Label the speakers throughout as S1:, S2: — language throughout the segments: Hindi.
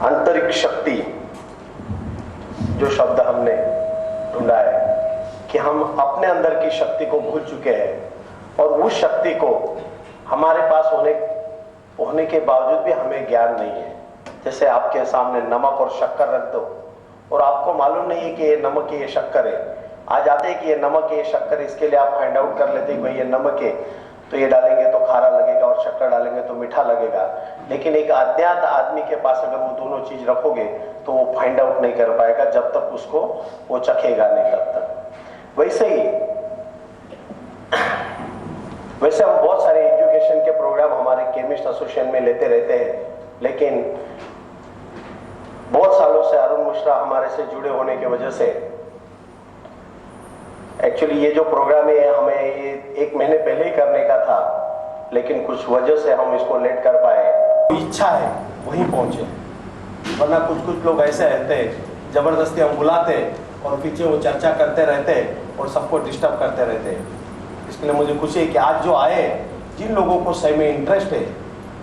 S1: आंतरिक शक्ति जो शब्द हमने ढूंढा है कि हम अपने अंदर की शक्ति को भूल चुके हैं और उस शक्ति को हमारे पास होने के बावजूद भी हमें ज्ञान नहीं है। जैसे आपके सामने नमक और शक्कर रख दो और आपको मालूम नहीं है कि ये नमक है, ये शक्कर है। आज आते हैं कि ये नमक है, ये शक्कर, इसके लिए आप फाइंड आउट कर लेते हैं कि भाई ये नमक है तो ये डालेंगे तो खारा लगेगा और शक्कर डालेंगे तो मीठा लगेगा। लेकिन एक अज्ञात आदमी के पास अगर वो दोनों चीज रखोगे तो वो फाइंड आउट नहीं कर पाएगा जब तक उसको वो चखेगा नहीं तब तक। वैसे हम बहुत सारे एजुकेशन के प्रोग्राम हमारे केमिस्ट एसोसिएशन में लेते रहते हैं, लेकिन बहुत सालों से अरुण मिश्रा हमारे से जुड़े होने की वजह से एक्चुअली ये जो प्रोग्राम है हमें ये 1 महीने पहले ही करने का था, लेकिन कुछ वजह से हम इसको लेट कर पाए। इच्छा है वहीं पहुंचे, वरना कुछ लोग ऐसे रहते हैं जबरदस्ती हम बुलाते और पीछे वो चर्चा करते रहते और सबको डिस्टर्ब करते रहते। इसके लिए मुझे खुशी है कि आज जो आए, जिन लोगों को सही में इंटरेस्ट है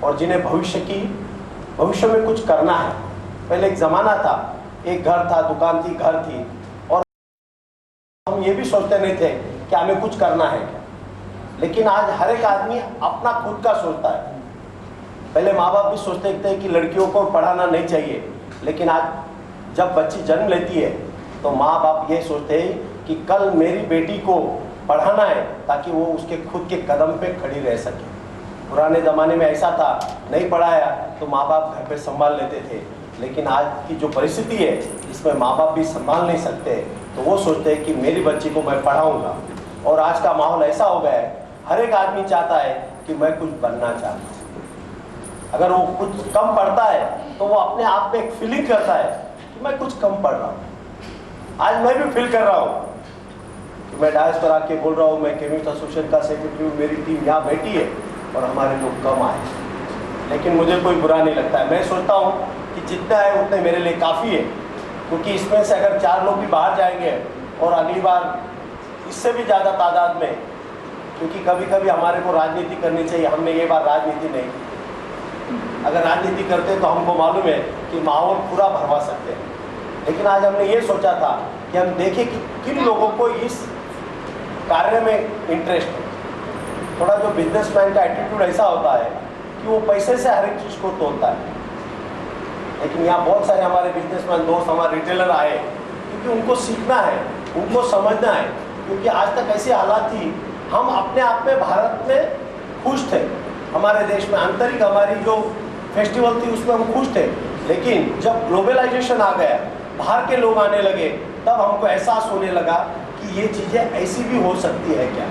S1: और जिन्हें भविष्य में कुछ करना है। पहले एक जमाना था, एक घर था, दुकान थी, घर थी और हम ये भी सोचते नहीं थे कि हमें कुछ करना है, लेकिन आज हर एक आदमी अपना खुद का सोचता है। पहले माँ बाप भी सोचते थे कि लड़कियों को पढ़ाना नहीं चाहिए, लेकिन आज जब बच्ची जन्म लेती है तो माँ बाप ये सोचते हैं कि कल मेरी बेटी को पढ़ाना है ताकि वो उसके खुद के कदम पे खड़ी रह सके। पुराने ज़माने में ऐसा था, नहीं पढ़ाया तो माँ बाप घर पे संभाल लेते थे, लेकिन आज की जो परिस्थिति है इसमें माँ बाप भी संभाल नहीं सकते, तो वो सोचते हैं कि मेरी बच्ची को मैं पढ़ाऊँगा। और आज का माहौल ऐसा हो गया है, हर एक आदमी चाहता है कि मैं कुछ बनना चाहता हूँ। अगर वो कुछ कम पढ़ता है तो वो अपने आप में एक फीलिंग करता है कि मैं कुछ कम पढ़ रहा हूँ। आज मैं भी फील कर रहा हूँ कि मैं डायस पर आके बोल रहा हूँ, मैं केमिस्ट एसोसिएशन का सेक्रेटरी हूँ, मेरी टीम यहाँ बैठी है और हमारे लोग कम आए, लेकिन मुझे कोई बुरा नहीं लगता है। मैं सोचता हूँ कि जितना है उतने मेरे लिए काफ़ी है, क्योंकि इसमें से अगर 4 लोग भी बाहर जाएंगे और अगली बार इससे भी ज़्यादा तादाद में, क्योंकि कभी कभी हमारे को राजनीति करनी चाहिए, हमने ये बार राजनीति नहीं की। अगर राजनीति करते तो हमको मालूम है कि माहौल पूरा भरवा सकते हैं, लेकिन आज हमने ये सोचा था कि हम देखें कि किन लोगों को इस कार्य में इंटरेस्ट है। थोड़ा जो बिजनेसमैन का एटीट्यूड ऐसा होता है कि वो पैसे से हर एक चीज़ को तोड़ता है, लेकिन यहाँ बहुत सारे हमारे बिजनेसमैन दोस्त, हमारे रिटेलर आए क्योंकि उनको सीखना है, उनको समझना है, क्योंकि आज तक ऐसी हालात थी, हम अपने आप में भारत में खुश थे, हमारे देश में आंतरिक हमारी जो फेस्टिवल थी उसमें हम खुश थे, लेकिन जब ग्लोबलाइजेशन आ गया, बाहर के लोग आने लगे, तब हमको एहसास होने लगा कि ये चीज़ें ऐसी भी हो सकती है क्या।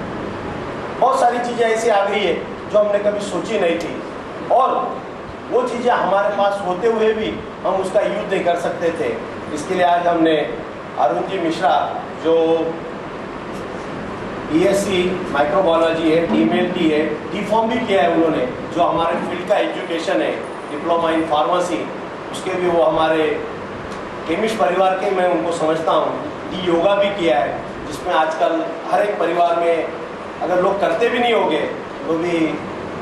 S1: बहुत सारी चीज़ें ऐसी आ गई है जो हमने कभी सोची नहीं थी, और वो चीज़ें हमारे पास होते हुए भी हम उसका यूज नहीं कर सकते थे। इसके लिए आज हमने अरुण जी मिश्रा जो BSc माइक्रोबायोलॉजी है, DMLT है, D.Pharm भी किया है उन्होंने, जो हमारे फील्ड का एजुकेशन है, डिप्लोमा इन फार्मेसी, उसके भी वो हमारे केमिस्ट परिवार के मैं उनको समझता हूँ। योगा भी किया है, जिसमें आजकल हर एक परिवार में अगर लोग करते भी नहीं होंगे तो भी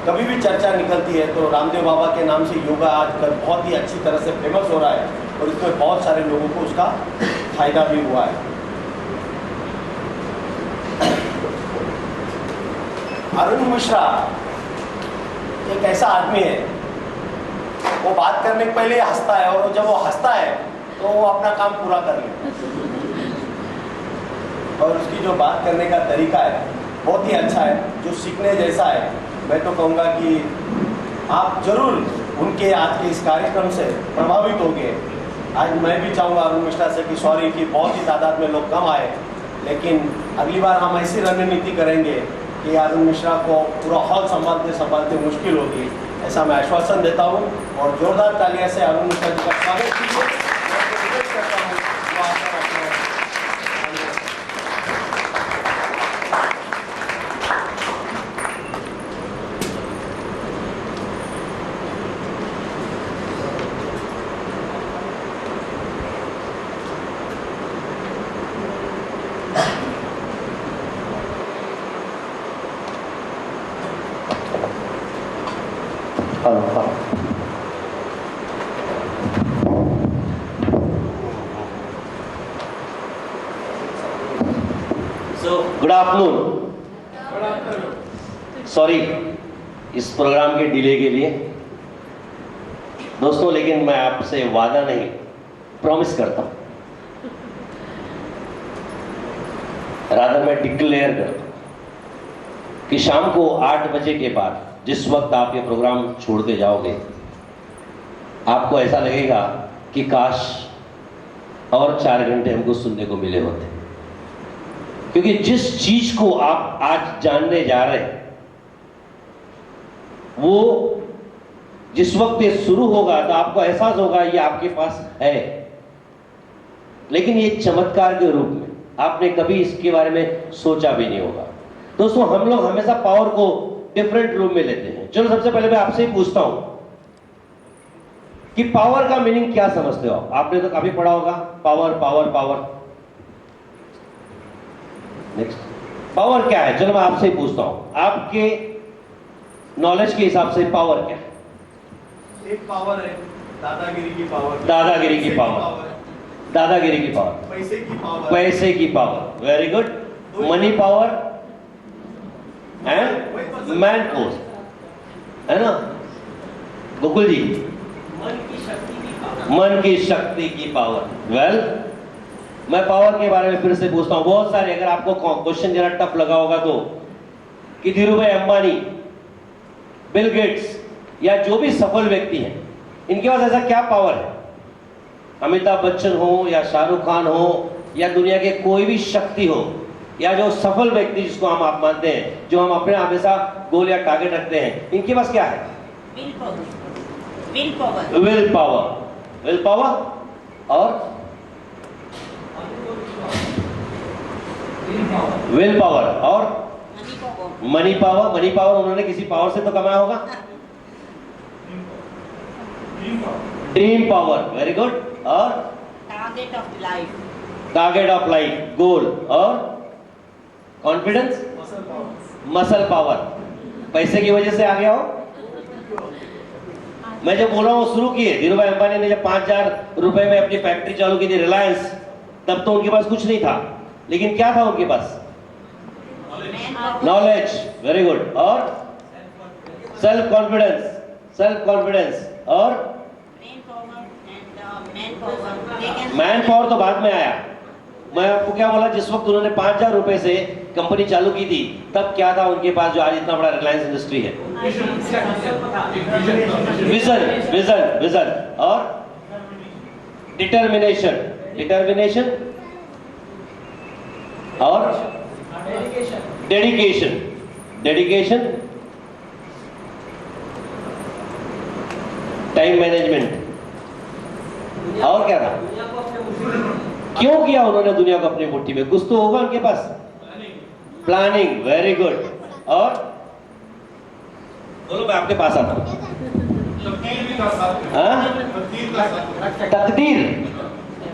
S1: कभी भी चर्चा निकलती है, तो रामदेव बाबा के नाम से योगा आजकल बहुत ही अच्छी तरह से फेमस हो रहा है और इसमें बहुत सारे लोगों को उसका फायदा भी हुआ है। अरुण मिश्रा एक ऐसा आदमी है, वो बात करने के पहले हंसता है और जब वो हंसता है तो वो अपना काम पूरा कर लेता है, और उसकी जो बात करने का तरीका है बहुत ही अच्छा है, जो सीखने जैसा है। मैं तो कहूँगा कि आप जरूर उनके आज के इस कार्यक्रम से प्रभावित होंगे। आज मैं भी चाहूँगा अरुण मिश्रा से कि सॉरी कि बहुत ही तादाद में लोग कम आए, लेकिन अगली बार हम ऐसी रणनीति करेंगे कि अरुण मिश्रा को पूरा हॉल संभालते मुश्किल होगी, ऐसा मैं आश्वासन देता हूँ। और जोरदार तालियां से अरुण मिश्रा जी का स्वागत कीजिए।
S2: Good afternoon. सॉरी इस प्रोग्राम के डिले के लिए दोस्तों, लेकिन मैं आपसे वादा नहीं, प्रॉमिस करता हूं, रादर मैं डिक्लेयर करता हूं कि शाम को 8 बजे के बाद जिस वक्त आप ये प्रोग्राम छोड़ के जाओगे, आपको ऐसा लगेगा कि काश और 4 घंटे हमको सुनने को मिले होते, क्योंकि जिस चीज को आप आज जानने जा रहे हैं वो जिस वक्त ये शुरू होगा तो आपको एहसास होगा ये आपके पास है, लेकिन ये चमत्कार के रूप में आपने कभी इसके बारे में सोचा भी नहीं होगा। दोस्तों, हम लोग हमेशा पावर को डिफरेंट रूप में लेते हैं। चलो सबसे पहले मैं आपसे ही पूछता हूं कि पावर का मीनिंग क्या समझते हो? आपने तो काफी पढ़ा होगा, power power power. Next, power क्या है? चलो मैं आपसे ही पूछता हूं, आपके नॉलेज के हिसाब से पावर क्या है?
S3: एक पावर है दादागिरी की पावर।
S2: दादागिरी की पावर, दादागिरी की पावर,
S3: पैसे की पावर,
S2: पैसे की power, very good. Money power and man force, है ना गोकुल जी?
S3: मन की शक्ति की पावर।
S2: मन की शक्ति की पावर। वेल, मैं पावर के बारे में फिर से पूछता हूं, बहुत सारे, अगर आपको क्वेश्चन जरा टफ लगा होगा तो, कि धीरूभाई अंबानी, बिल गेट्स या जो भी सफल व्यक्ति हैं, इनके पास ऐसा क्या पावर है? अमिताभ बच्चन हो या शाहरुख खान हो या दुनिया के कोई भी शक्ति हो या जो सफल व्यक्ति जिसको हम आप मानते हैं, जो हम अपने हमेशा गोल या टारगेट रखते हैं, इनके पास क्या है?
S4: Will power. Will power.
S2: Will power, will power और विल पावर और
S4: money power.
S2: Money power. Money power उन्होंने किसी पावर से तो कमाया होगा। Dream power, very good. और
S4: target of life.
S2: Target of life, goal. और कॉन्फिडेंस, मसल पावर, पैसे की वजह से आ गया हो। मैं जब बोल रहा हूं शुरू किए, धीरूभाई अंबानी ने जब 5,000 रुपए में अपनी फैक्ट्री चालू की थी, रिलायंस, तब तो उनके पास कुछ नहीं था, लेकिन क्या था उनके पास? Knowledge, very good. और सेल्फ कॉन्फिडेंस, सेल्फ कॉन्फिडेंस। और
S4: brain power and man power.
S2: Man power तो बाद में आया। मैं आपको क्या बोला, जिस वक्त उन्होंने 5,000 रुपए से कंपनी चालू की थी, तब क्या था उनके पास जो आज इतना बड़ा रिलायंस इंडस्ट्री है? Vision, vision, vision. और डिटर्मिनेशन, डिटर्मिनेशन। और डेडिकेशन, डेडिकेशन। Time management. और क्या था? क्यों किया उन्होंने दुनिया को अपनी मुट्ठी में? कुछ तो होगा उनके पास। Planning, very good. और बोलो, मैं आपके पास आता हूं। तकदीर,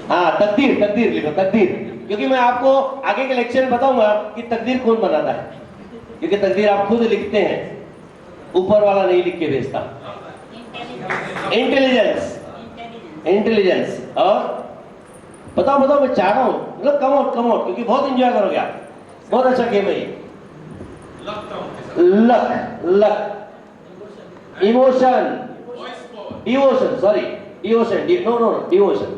S2: हाँ तकदीर, तकदीर लिखो, तकदीर, क्योंकि मैं आपको आगे के लेक्चर में बताऊंगा कि तकदीर कौन बनाता है, क्योंकि तकदीर आप खुद लिखते हैं, ऊपर वाला नहीं लिख के भेजता। Intelligence, intelligence. और बताओ बताओ, मैं चाह रहा हूं, मतलब कम आउट, क्योंकि बहुत एंजॉय करोगे आप, बहुत अच्छा गेम है ये। Luck, luck. Emotion, devotion, sorry devotion, no no devotion.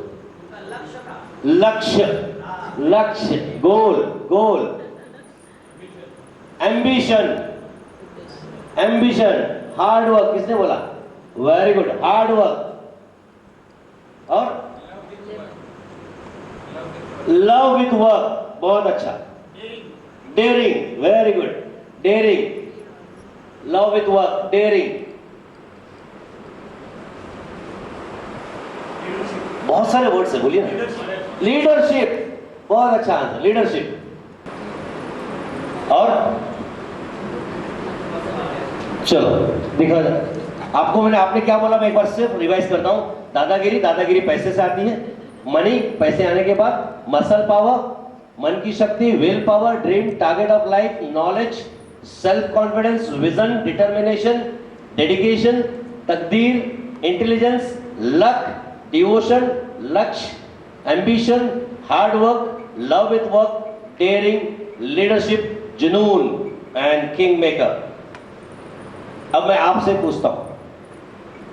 S2: लक्ष्य, लक्ष्य, goal, goal. Ambition, ambition. Hard work, किसने बोला? Very good, hard work. और लव विथ वर्क, बहुत अच्छा। Daring, very good, daring. Love with work, daring. बहुत सारे वर्ड्स है, बोलिए ना। लीडरशिप, बहुत अच्छा आंसर, लीडरशिप। और चलो दिखा जाए आपको, आपने क्या बोला, मैं एक बार सिर्फ रिवाइज करता हूं। दादागिरी, दादागिरी पैसे से आती है। मनी, पैसे आने के बाद। मसल पावर, मन की शक्ति, will power, dream, target of life, knowledge, self confidence, vision, determination, dedication, तकदीर, इंटेलिजेंस, लक, डिवोशन, लक्ष्य, ambition, hard work, love with work, daring, leadership, जुनून एंड किंग मेकर। अब मैं आपसे पूछता हूं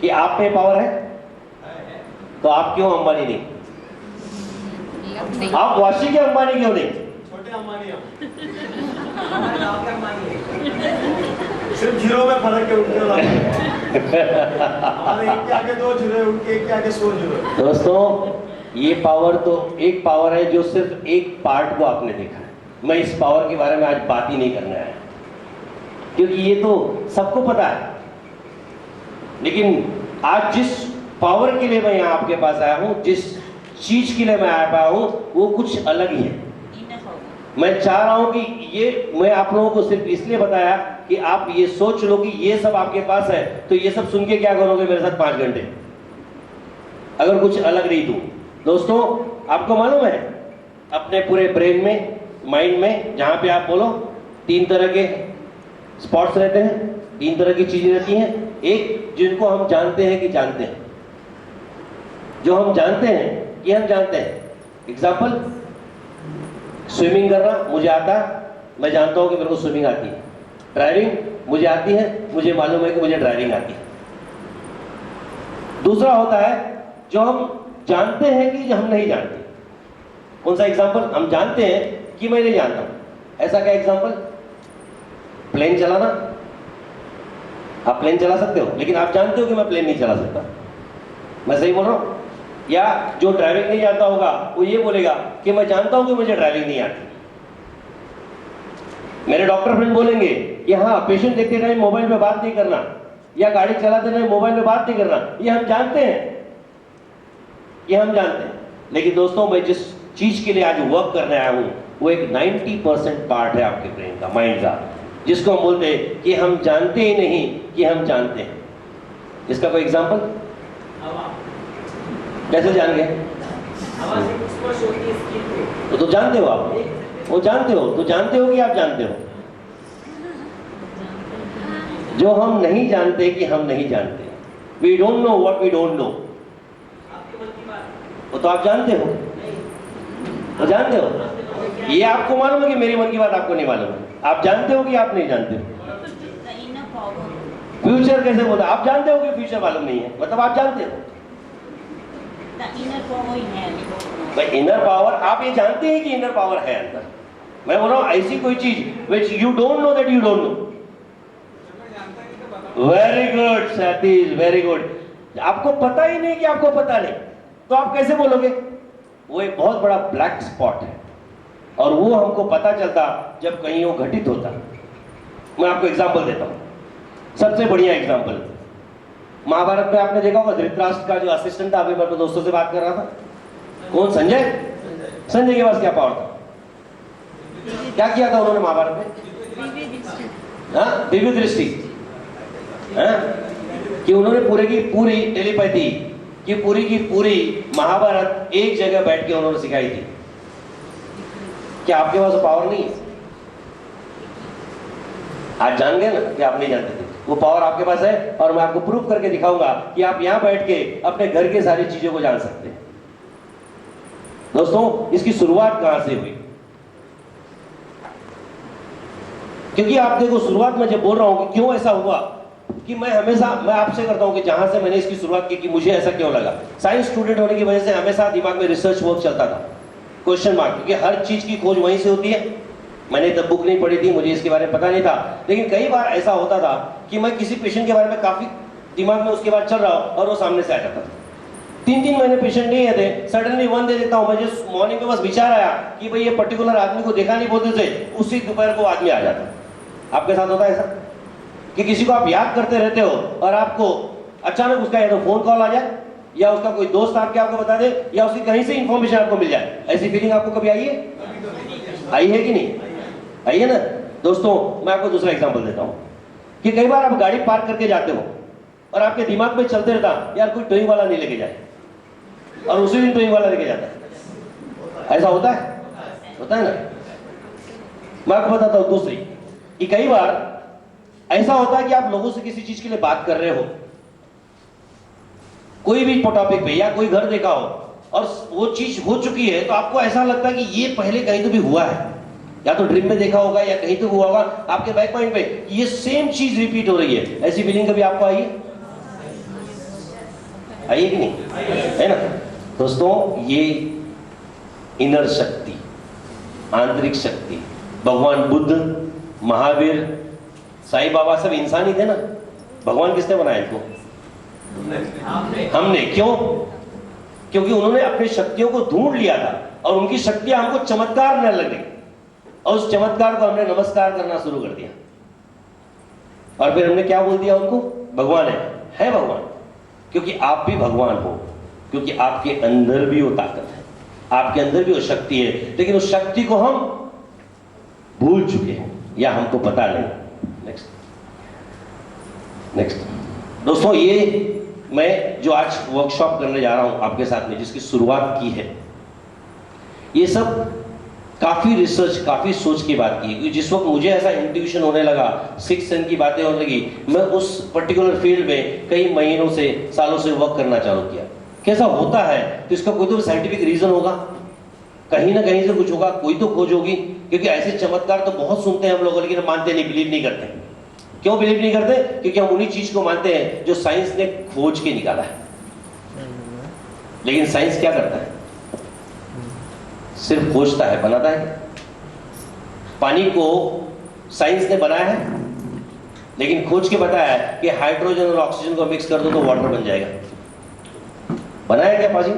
S2: कि आप में पावर है तो आप क्यों अंबानी नहीं? आप वाशी के अंबानी क्यों नहीं?
S3: छोटे अंबानी सिर्फ जीरो में फर्क है उनके वाला। हमारे एक के आगे 2 जीरो है, उनके एक के आगे 100 जीरो है।
S2: दोस्तों, ये पावर तो एक पावर है जो सिर्फ एक पार्ट को आपने देखा है। मैं इस पावर के बारे में आज बात ही नहीं करने आया, क्योंकि ये तो सबको पता है। लेकिन आज जिस पावर के लिए मैं यहाँ आपके पास आया हूँ, जिस चीज के लिए मैं आया पाया हूँ, वो कुछ अलग ही है।
S4: Inner power.
S2: मैं चाह रहा हूं कि ये मैं आप लोगों को सिर्फ इसलिए बताया कि आप ये सोच लो कि ये सब आपके पास है, तो ये सब सुन के क्या करोगे मेरे साथ 5 घंटे, अगर कुछ अलग नहीं दूं। दोस्तों, आपको मालूम है अपने पूरे ब्रेन में, माइंड में, जहां पे आप बोलो 3 तरह के स्पॉट्स रहते हैं, 3 तरह की चीजें रहती हैं। एक जिनको हम जानते हैं कि जानते हैं, जो हम जानते हैं कि हम जानते हैं। एग्जाम्पल, स्विमिंग करना मुझे आता है, मैं जानता हूं कि मेरे को स्विमिंग आती है। ड्राइविंग मुझे आती है, मुझे मालूम है कि मुझे ड्राइविंग आती है। दूसरा होता है जो हम जानते हैं कि हम नहीं जानते। कौन सा एग्जाम्पल? हम जानते हैं कि मैं नहीं जानता हूं। ऐसा क्या एग्जाम्पल? प्लेन चलाना। आप प्लेन चला सकते हो, लेकिन आप जानते हो कि मैं प्लेन नहीं चला सकता। मैं सही बोल रहा हूं? या जो ड्राइविंग नहीं जानता होगा वो ये बोलेगा कि मैं जानता हूं कि मुझे ड्राइविंग नहीं आती। मेरे डॉक्टर फ्रेंड बोलेंगे कि हाँ, पेशेंट देखते टाइम मोबाइल पे बात नहीं करना, या गाड़ी चलाते टाइम मोबाइल पे बात नहीं करना। ये हम जानते हैं, ये हम जानते हैं। लेकिन दोस्तों, मैं जिस चीज के लिए आज वर्क करने आया हूं, वो एक 90% पार्ट है आपके ब्रेन का, माइंड का, जिसको हम बोलते हैं कि हम जानते ही नहीं कि हम जानते हैं। इसका कोई एग्जाम्पल? कैसे जान गए? तो जानते हो आप, वो जानते हो तो जानते हो कि आप जानते हो। जो हम नहीं जानते कि हम नहीं जानते, we don't know what we don't know, वो तो आप जानते हो, वो जानते हो। ये आपको मालूम है कि मेरी मन की बात आपको नहीं मालूम है। आप जानते हो कि आप नहीं जानते हो।
S4: The inner power.
S2: फ्यूचर कैसे बोला? आप जानते हो कि फ्यूचर मालूम नहीं है, मतलब आप जानते हो।
S4: The inner power you have, you don't know.
S2: भाई, इनर पावर, आप ये जानते हैं कि इनर पावर है अंदर। मैं बोल रहा हूं ऐसी कोई चीज which you don't know that you don't know. Very good Satish, very good. आपको पता ही नहीं कि आपको पता नहीं, तो आप कैसे बोलोगे? वो एक बहुत बड़ा ब्लैक स्पॉट है, और वो हमको पता चलता जब कहीं वो घटित होता। मैं आपको एग्जांपल देता हूं, सबसे बढ़िया एग्जांपल। महाभारत में आपने देखा होगा, धृतराष्ट्र का जो असिस्टेंट था, अभी मैं अपने दोस्तों से बात कर रहा था, कौन? संजय। संजय के पास क्या पावर था? क्या किया था उन्होंने महाभारत में? हाँ, दिव्य दृष्टि। कि उन्होंने पूरे की पूरी टेलीपैथी की पूरी महाभारत एक जगह बैठ के उन्होंने सिखाई थी। क्या आपके पास पावर नहीं है? आज जान गए ना कि आप नहीं जानते थे, वो पावर आपके पास है। और मैं आपको प्रूफ करके दिखाऊंगा कि आप यहां बैठ के अपने घर के सारी चीजों को जान सकते हैं। दोस्तों, इसकी शुरुआत कहां से हुई? क्योंकि आप देखो, शुरुआत में जब बोल रहा हूं कि क्यों ऐसा हुआ, कि मैं आपसे करता हूं कि जहां से मैंने इसकी शुरुआत की कि मुझे ऐसा क्यों लगा। साइंस स्टूडेंट होने की वजह से हमेशा दिमाग में रिसर्च वर्क चलता था, क्वेश्चन मार्क, क्योंकि हर चीज की खोज वहीं से होती है। मैंने तब बुक नहीं पढ़ी थी, मुझे इसके बारे में पता नहीं था। लेकिन कई बार ऐसा होता था कि मैं किसी पेशेंट के बारे में काफी दिमाग में उसके बाद चल रहा हूं और वो सामने से आ जाता था। 3 महीने पेशेंट नहीं थे, सडनली वन डे देखता हूं, मुझे मॉर्निंग में बस विचार आया कि भाई ये पर्टिकुलर आदमी को देखा नहीं बोलते थे, उसी दोपहर को आदमी आ जाता। आपके साथ होता है ऐसा कि किसी को आप याद करते रहते हो और आपको अचानक उसका या तो फोन कॉल आ जाए, या उसका कोई दोस्त आके आपको बता दे, या उसकी कहीं से इंफॉर्मेशन आपको मिल जाए। ऐसी फीलिंग आपको कभी आई है? आई है कि नहीं? आई है ना। दोस्तों, मैं आपको दूसरा एग्जांपल देता हूं कि कई बार आप गाड़ी पार्क करके जाते हो और आपके दिमाग में चलते रहता, यार कोई टोइंग वाला नहीं लेके जाए, और उसी दिन टोइंग वाला लेके जाता है। ऐसा होता है? होता है ना। मैं आपको बताता हूं दूसरी, कि कई बार ऐसा होता है कि आप लोगों से किसी चीज के लिए बात कर रहे हो, कोई भी टॉपिक पे, या कोई घर देखा हो और वो चीज हो चुकी है, तो आपको ऐसा लगता है कि ये पहले कहीं तो भी हुआ है, या तो ड्रीम में देखा होगा या कहीं तो हुआ होगा आपके बैक पॉइंट पे, ये सेम चीज रिपीट हो रही है। ऐसी फीलिंग कभी आपको आई है? आई है कि नहीं? है ना दोस्तों, ये इनर शक्ति, आंतरिक शक्ति, भगवान बुद्ध, महावीर, साईं बाबा सब इंसान ही थे ना। भगवान किसने बनाया इनको? हमने। क्यों? क्योंकि उन्होंने अपनी शक्तियों को ढूंढ लिया था और उनकी शक्तियां हमको चमत्कार न लगे और उस चमत्कार को हमने नमस्कार करना शुरू कर दिया और फिर हमने क्या बोल दिया उनको? भगवान है भगवान। क्योंकि आप भी भगवान हो, क्योंकि आपके अंदर भी वो ताकत है, आपके अंदर भी वो शक्ति है, लेकिन उस शक्ति को हम भूल चुके हैं या हमको पता नहीं। नेक्स्ट दोस्तों, ये मैं जो आज वर्कशॉप करने जा रहा हूं आपके साथ में, जिसकी शुरुआत की है, ये सब काफी रिसर्च, काफी सोच की बात की। जिस वक्त मुझे ऐसा इंट्यूशन होने लगा, सिक्स सेंस की बातें होने लगी, मैं उस पर्टिकुलर फील्ड में कई महीनों से, सालों से वर्क करना चालू किया। कैसा होता है तो इसका कोई तो साइंटिफिक रीजन होगा, कहीं ना कहीं से कुछ होगा, कोई तो खोज होगी। क्योंकि ऐसे चमत्कार तो बहुत सुनते हैं हम लोग, लेकिन मानते नहीं, बिलीव नहीं करते। क्यों बिलीव नहीं करते? क्योंकि हम उन्हीं चीज को मानते हैं जो साइंस ने खोज के निकाला है। लेकिन साइंस क्या करता है? सिर्फ खोजता है, बनाता है। पानी को साइंस ने बनाया है, लेकिन खोज के बताया है कि हाइड्रोजन और ऑक्सीजन को मिक्स कर दो तो वाटर बन जाएगा। बनाया क्या पाजी?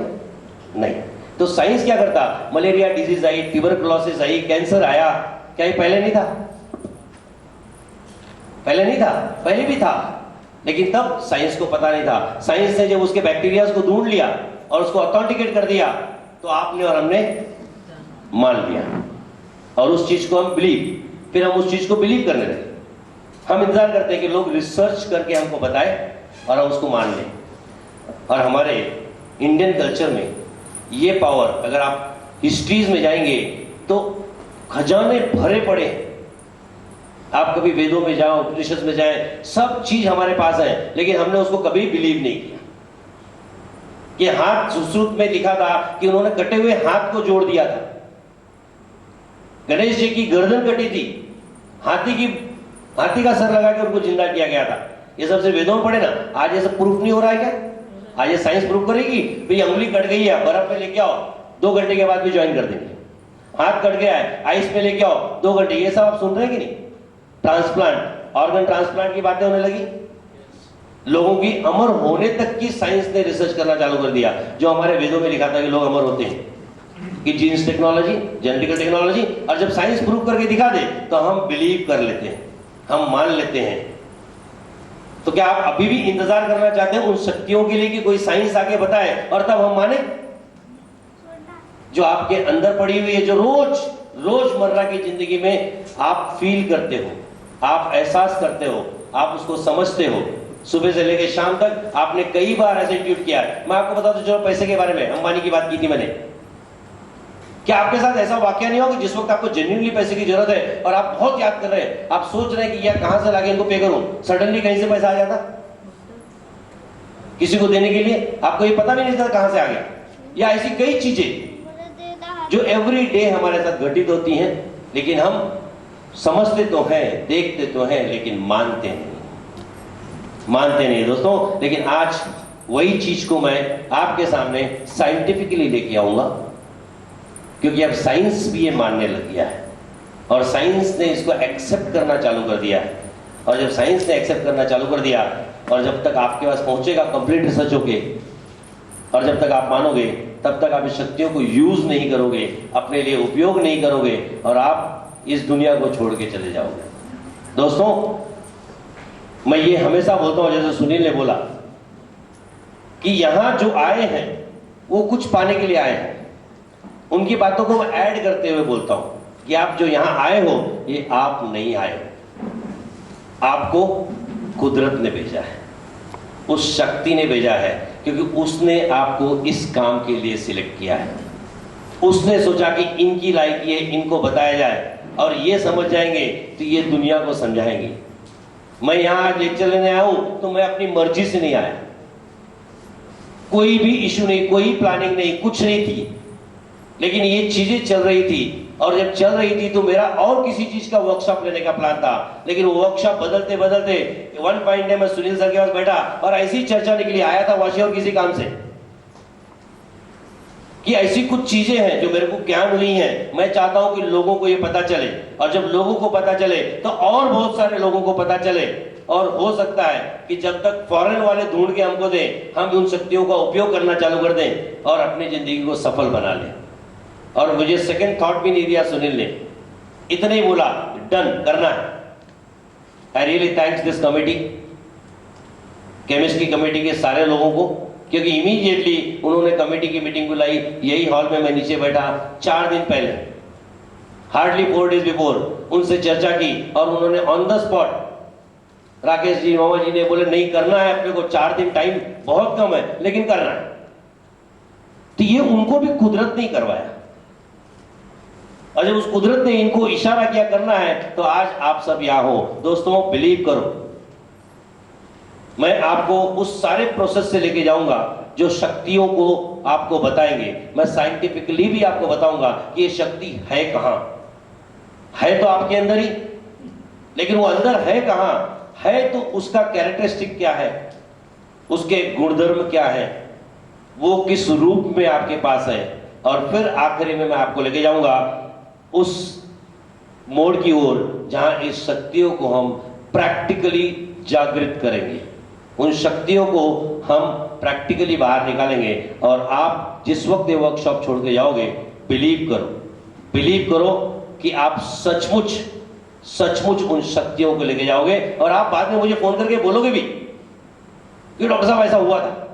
S2: नहीं। तो साइंस क्या करता? मलेरिया डिजीज आई, ट्यूबरकुलोसिस आई, कैंसर आया, क्या ये पहले नहीं था? पहले नहीं था? पहले भी था, लेकिन तब साइंस को पता नहीं था। साइंस ने जब उसके बैक्टीरिया को ढूंढ लिया और उसको ऑथेंटिकेट कर दिया, तो आपने और हमने मान लिया और उस चीज को हम बिलीव, फिर हम उस चीज को बिलीव करने लगे। हम इंतजार करते हैं कि लोग रिसर्च करके हमको बताएं और हम उसको मान लें। और हमारे इंडियन कल्चर में ये पावर, अगर आप हिस्ट्रीज में जाएंगे तो खजाने भरे पड़े। आप कभी वेदों में जाओ, उपनिषद में जाएं, सब चीज हमारे पास है, लेकिन हमने उसको कभी बिलीव नहीं किया। कि हाथ सुश्रुत में लिखा था कि उन्होंने कटे हुए हाथ को जोड़ दिया था। गणेश जी की गर्दन कटी थी, हाथी का सर लगा के उनको जिंदा किया गया था। ये सबसे वेदों में पढ़े ना। आज ये सब प्रूफ नहीं हो रहा है क्या? आज ये साइंस प्रूफ करेगी भाई अंगुली कट गई है, बर्फ में लेके आओ, 2 घंटे के बाद भी ज्वाइन कर देंगे। हाथ कट गया है, आइस में लेके आओ, 2 घंटे। ये सब आप सुन रहे हैं कि नहीं? ट्रांसप्लांट, ऑर्गन ट्रांसप्लांट की बातें होने लगी। लोगों की अमर होने तक की साइंस ने रिसर्च करना चालू कर दिया। जो हमारे वेदों में लिखा था कि लोग अमर होते हैं, कि जीन्स टेक्नोलॉजी, जेनेटिकल टेक्नोलॉजी, और जब साइंस प्रूव करके दिखा दे तो हम बिलीव कर लेते हैं, हम मान लेते हैं। तो क्या आप अभी भी इंतजार करना चाहते हैं उन शक्तियों के लिए कि कोई साइंस आके बताए और तब हम माने? जो आपके अंदर पड़ी हुई है, जो रोजमर्रा की जिंदगी में आप फील करते हो, आप एहसास करते हो, आप उसको समझते हो। सुबह से लेकर शाम तक आपने कई बार ऐसे ट्यूट किया है। मैं आपको बता दूं, चलो पैसे के बारे में, अंबानी की बात की थी मैंने। क्या आपके साथ ऐसा वाकया नहीं होगा कि जिस वक्त आपको जेन्युइनली पैसे की जरूरत है और आप बहुत याद कर रहे हैं, आप सोच रहे हैं कि यार कहां से लाके इनको पे करूं, सडनली कहीं से पैसा आ जाता किसी को देने के लिए, आपको ये पता भी नहीं चलता कहां से आ गया। या ऐसी कई चीजें जो एवरी डे हमारे साथ घटित होती हैं, लेकिन हम समझते तो हैं, देखते तो हैं, लेकिन मानते नहीं दोस्तों। लेकिन आज वही चीज को मैं आपके सामने साइंटिफिकली लेके आऊंगा, क्योंकि अब साइंस भी ये मानने लग गया है और साइंस ने इसको एक्सेप्ट करना चालू कर दिया है। और जब साइंस ने एक्सेप्ट करना चालू कर दिया और जब तक आपके पास पहुंचेगा कंप्लीट रिसर्च होके, और जब तक आप मानोगे, तब तक आप इस शक्तियों को यूज नहीं करोगे, अपने लिए उपयोग नहीं करोगे और आप इस दुनिया को छोड़ के चले जाओगे। दोस्तों, मैं ये हमेशा बोलता हूं, जैसे सुनील ने बोला कि यहां जो आए हैं वो कुछ पाने के लिए आए हैं। उनकी बातों को मैं ऐड करते हुए बोलता हूं कि आप जो यहां आए हो, ये आप नहीं आए हो, आपको कुदरत ने भेजा है, उस शक्ति ने भेजा है, क्योंकि उसने आपको इस काम के लिए सिलेक्ट किया है। उसने सोचा कि इनकी लायकी है, इनको बताया जाए और ये समझ जाएंगे तो ये दुनिया को समझाएंगे। मैं यहां आज लेक्चर लेने आया हूं तो मैं अपनी मर्जी से नहीं आया, कोई भी इशू नहीं, कोई प्लानिंग नहीं, कुछ नहीं थी, लेकिन ये चीजें चल रही थी और जब चल रही थी तो मेरा और किसी चीज का वर्कशॉप लेने का प्लान था, लेकिन वो वर्कशॉप बदलते बदलते वन पॉइंट में मैं सुनील सर के पास बैठा और ऐसी चर्चा निकली, आया था वाशी और किसी काम से कि ऐसी कुछ चीजें हैं जो मेरे को ज्ञान हुई हैं, मैं चाहता हूं कि लोगों को ये पता चले, और जब लोगों को पता चले तो और बहुत सारे लोगों को पता चले, और हो सकता है कि जब तक फॉरेन वाले ढूंढ के हमको दें, हम उन शक्तियों का उपयोग करना चालू कर दें और अपनी जिंदगी को सफल बना लें। और मुझे सेकंड थॉट भी नहीं दिया सुनील ने, इतने ही बोला डन, करना है। I really thanks this committee, chemistry committee के सारे लोगों को, क्योंकि इमीडिएटली उन्होंने कमेटी की मीटिंग बुलाई, यही हॉल में मैं नीचे बैठा 4 दिन पहले, हार्डली 4 days बिफोर उनसे चर्चा की, और उन्होंने on the spot, Rakesh ji मामा जी ने बोले नहीं करना है अपने को, 4 दिन टाइम बहुत कम है लेकिन करना है। तो ये उनको भी कुदरत नहीं करवाया, और जब उस कुदरत ने इनको इशारा किया करना है तो आज आप सब यहां हो। दोस्तों बिलीव करो, मैं आपको उस सारे प्रोसेस से लेके जाऊंगा जो शक्तियों को आपको बताएंगे। मैं साइंटिफिकली भी आपको बताऊंगा कि ये शक्ति है कहां, है तो आपके अंदर ही, लेकिन वो अंदर है कहां है, तो उसका कैरेक्टरिस्टिक क्या है, उसके गुणधर्म क्या है, वो किस रूप में आपके पास है, और फिर आखिरी में मैं आपको लेके जाऊंगा उस मोड़ की ओर जहां इस शक्तियों को हम प्रैक्टिकली जागृत करेंगे, उन शक्तियों को हम प्रैक्टिकली बाहर निकालेंगे। और आप जिस वक्त ये वर्कशॉप छोड़ के जाओगे, बिलीव करो कि आप सचमुच उन शक्तियों को लेके जाओगे, और आप बाद में मुझे फोन करके बोलोगे भी कि डॉक्टर साहब ऐसा हुआ था।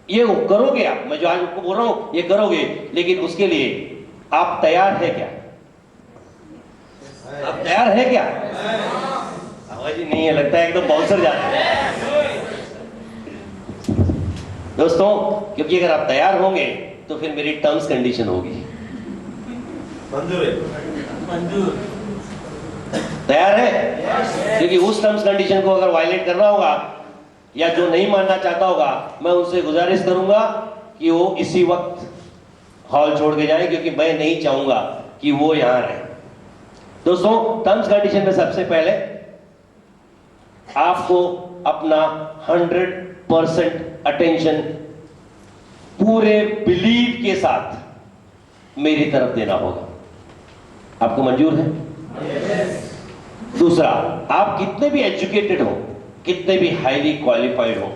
S2: ये करोगे आप, मैं जो आज आपको बोल रहा हूं ये करोगे, लेकिन उसके लिए आप तैयार है क्या? आप तैयार है क्या? आवाज ही नहीं है, लगता है एकदम बाउंसर जाते हैं दोस्तों, क्योंकि अगर आप तैयार होंगे तो फिर मेरी टर्म्स कंडीशन होगी।
S3: मंजूर है, मंजूर,
S2: तैयार है? क्योंकि उस टर्म्स कंडीशन को अगर वायलेट करना होगा या जो नहीं मानना चाहता होगा, मैं उनसे गुजारिश करूंगा कि वो इसी वक्त हॉल छोड़ के जाए, क्योंकि मैं नहीं चाहूंगा कि वो यहां रहे। दोस्तों टर्म्स कंडीशन में सबसे पहले आपको अपना 100% अटेंशन पूरे बिलीव के साथ मेरी तरफ देना होगा। आपको मंजूर है? दूसरा, आप कितने भी एजुकेटेड हो, कितने भी हाईली क्वालिफाइड हो,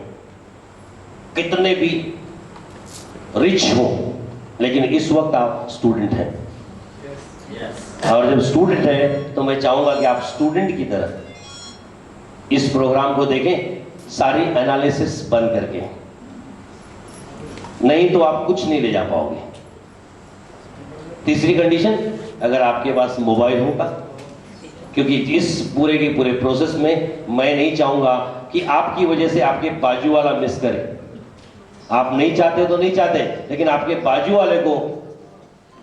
S2: कितने भी रिच हो, लेकिन इस वक्त आप स्टूडेंट हैं। और जब स्टूडेंट है तो मैं चाहूंगा कि आप स्टूडेंट की तरह इस प्रोग्राम को देखें, सारी एनालिसिस बंद करके, नहीं तो आप कुछ नहीं ले जा पाओगे। तीसरी कंडीशन, अगर आपके पास मोबाइल होगा, क्योंकि इस पूरे के पूरे प्रोसेस में मैं नहीं चाहूंगा कि आपकी वजह से आपके बाजू वाला मिस करे। आप नहीं चाहते तो नहीं चाहते, लेकिन आपके बाजू वाले को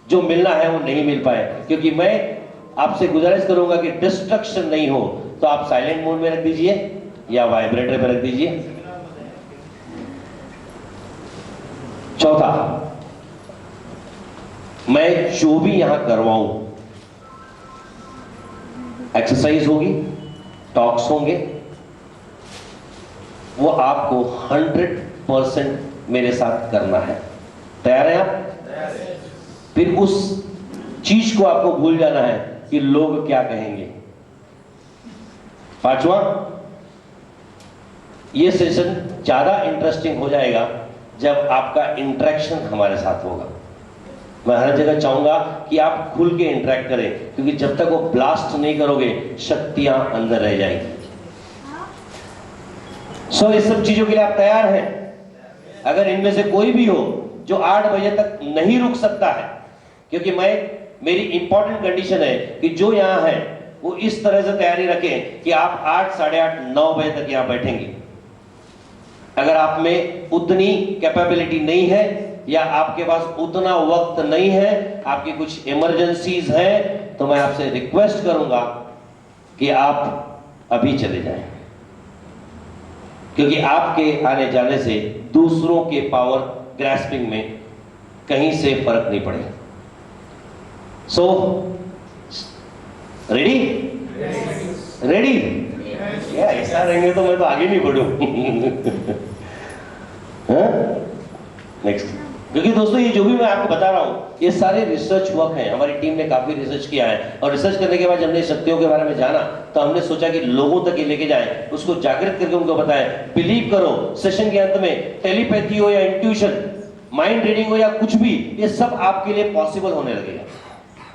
S2: जो मिलना है वो नहीं मिल पाए, क्योंकि मैं आपसे गुजारिश करूंगा कि डिस्ट्रक्शन नहीं हो तो आप साइलेंट मोड में रख दीजिए या वाइब्रेटर पर रख दीजिए। चौथा, मैं जो भी यहां करवाऊं, एक्सरसाइज होगी, टॉक्स होंगे, वो आपको 100% मेरे साथ करना है। तैयार है आप? फिर उस चीज को आपको भूल जाना है कि लोग क्या कहेंगे। पांचवा, ये सेशन ज्यादा इंटरेस्टिंग हो जाएगा जब आपका इंटरेक्शन हमारे साथ होगा। मैं हर जगह चाहूंगा कि आप खुल के इंटरेक्ट करें, क्योंकि जब तक वो ब्लास्ट नहीं करोगे शक्तियां अंदर रह जाएंगी। सो इस सब चीजों के लिए आप तैयार हैं? अगर इनमें से कोई भी हो जो 8 बजे तक नहीं रुक सकता है, क्योंकि मेरी इंपॉर्टेंट कंडीशन है कि जो यहां है वो इस तरह से तैयारी रखें कि आप 8, साढ़े 8, 9 बजे तक यहां बैठेंगे। अगर आप में उतनी कैपेबिलिटी नहीं है या आपके पास उतना वक्त नहीं है, आपकी कुछ इमरजेंसीज हैं, तो मैं आपसे रिक्वेस्ट करूंगा कि आप अभी चले जाएं, क्योंकि आपके आने जाने से दूसरों के पावर ग्रास्पिंग में कहीं से फर्क नहीं पड़ेगा। सो रेडी रेडी ऐसा रहेंगे तो मैं तो आगे नहीं बढ़ूं। नेक्स्ट, क्योंकि दोस्तों ये जो भी मैं आपको बता रहा हूं ये सारे रिसर्च वर्क हैं, हमारी टीम ने काफी रिसर्च किया है और रिसर्च करने के बाद जब हमने शक्तियों के बारे में जाना तो हमने सोचा कि लोगों तक ये लेके जाएं, उसको जागृत करके उनको बताएं। बिलीव करो, सेशन के अंत में टेलीपैथी हो या इंट्यूशन, माइंड रीडिंग हो या कुछ भी, ये सब आपके लिए पॉसिबल होने लगेगा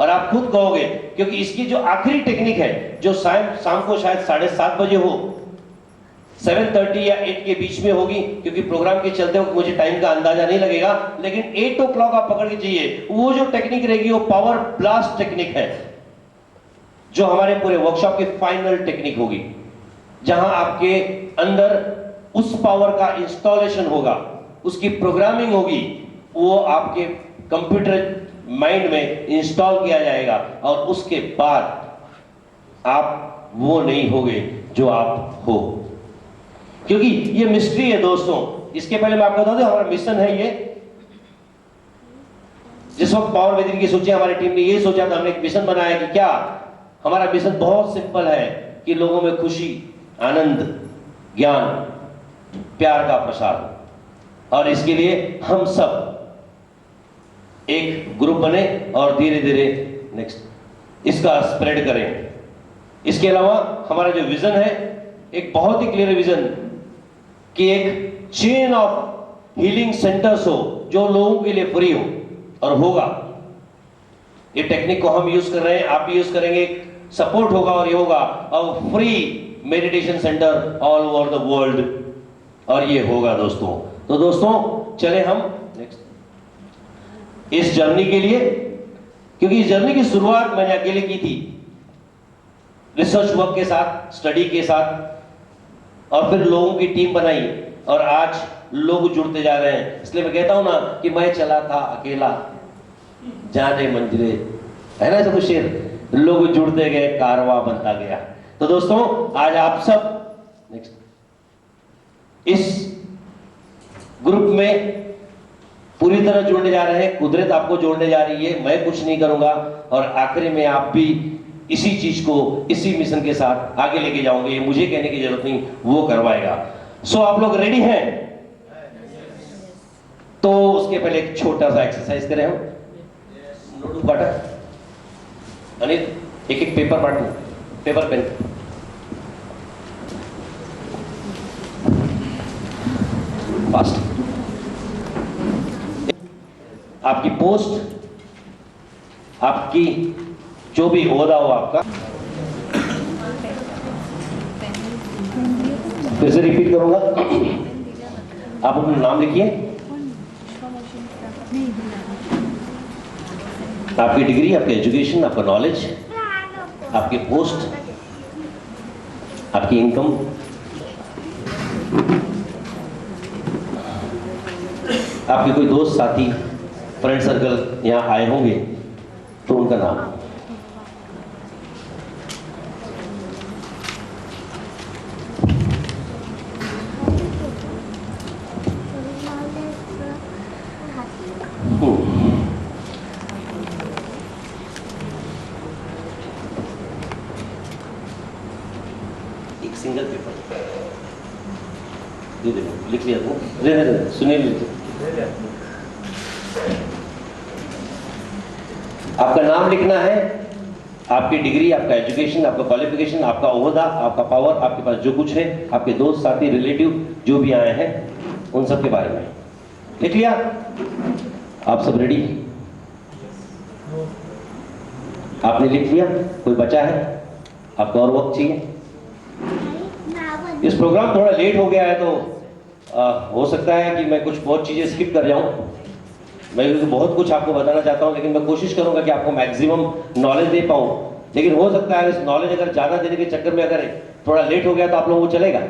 S2: और आप खुद कहोगे, क्योंकि इसकी जो आखिरी टेक्निक है जो शाम को शायद 7:30 बजे हो, 7:30 या 8 के बीच में होगी, क्योंकि प्रोग्राम के चलते वक्त मुझे टाइम का अंदाजा नहीं लगेगा, लेकिन 8 o'clock आप पकड़ के चाहिए। वो जो टेक्निक रहेगी वो पावर ब्लास्ट टेक्निक है, जो हमारे पूरे वर्कशॉप की फाइनल टेक्निक होगी, जहां आपके अंदर उस पावर का इंस्टॉलेशन होगा, उसकी प्रोग्रामिंग होगी, वो आपके कंप्यूटर माइंड में इंस्टॉल किया जाएगा और उसके बाद आप वो नहीं होगे जो आप हो। क्योंकि ये मिस्ट्री है दोस्तों। इसके पहले मैं आपको बता दूं हमारा मिशन है ये, जिस वक्त पावर वेदिक की सोची हमारी टीम ने ये सोचा था, हमने एक मिशन बनाया कि क्या हमारा मिशन बहुत सिंपल है कि लोगों में खुशी, आनंद, ज्ञान, प्यार का प्रसार हो। और इसके लिए हम सब एक ग्रुप बने और धीरे धीरे नेक्स्ट इसका स्प्रेड करें। इसके अलावा हमारा जो विजन है एक बहुत ही क्लियर विजन कि एक चेन ऑफ हीलिंग सेंटर्स हो जो लोगों के लिए फ्री हो और होगा। ये टेक्निक को हम यूज कर रहे हैं, आप भी यूज करेंगे, सपोर्ट होगा और ये होगा और free meditation centre all over the world, और ये होगा दोस्तों। तो दोस्तों चले हम नेक्स्ट इस जर्नी के लिए, क्योंकि इस जर्नी की शुरुआत मैंने अकेले की थी, रिसर्च वर्क के साथ, स्टडी के साथ, और फिर लोगों की टीम बनाई और आज लोग जुड़ते जा रहे हैं। इसलिए मैं कहता हूं ना कि मैं चला था अकेला जाने मंजिले, है ना सब शेर, लोग जुड़ते गए कारवां बनता गया। तो दोस्तों आज आप सब नेक्स्ट इस ग्रुप में पूरी तरह जुड़ने जा रहे हैं, कुदरत आपको जोड़ने जा रही है, मैं कुछ नहीं करूंगा, और आखिरी में आप भी इसी चीज को इसी मिशन के साथ आगे लेके जाओगे, ये मुझे कहने की जरूरत नहीं, वो करवाएगा। सो आप लोग रेडी हैं? तो उसके पहले एक छोटा सा एक्सरसाइज करें हम। नोटबुक बांटा अनिल, एक एक पेपर बांटना, पेपर पेन। फास्ट। आपकी पोस्ट, आपकी जो भी ओहदा हो आपका, फिर से रिपीट करूंगा। आप अपना नाम लिखिए, आपकी डिग्री, आपकी एजुकेशन, आपका नॉलेज, आपकी पोस्ट, आपकी इनकम, आपके कोई दोस्त, साथी, फ्रेंड सर्कल यहाँ आए होंगे तो उनका नाम, एक सिंगल पेपर दे दे, लिख लिया तुम, सुनील आपका नाम लिखना है, आपकी डिग्री, आपका एजुकेशन, आपका क्वालिफिकेशन, आपका ओहदा, आपका पावर, आपके पास जो कुछ है, आपके दोस्त, साथी, रिलेटिव जो भी आए हैं उन सब के बारे में लिख लिया। आप सब रेडी? आपने लिख लिया? कोई बचा है? आपको और वक्त चाहिए? इस प्रोग्राम थोड़ा लेट हो गया है तो हो सकता है कि मैं कुछ बहुत चीजें स्किप कर जाऊं। मैं बहुत कुछ आपको बताना चाहता हूं, लेकिन मैं कोशिश करूंगा कि आपको मैक्सिमम नॉलेज दे पाऊं। लेकिन हो सकता है इस नॉलेज अगर ज्यादा देने के चक्कर में अगर थोड़ा लेट हो गया तो आप लोगों को चलेगा?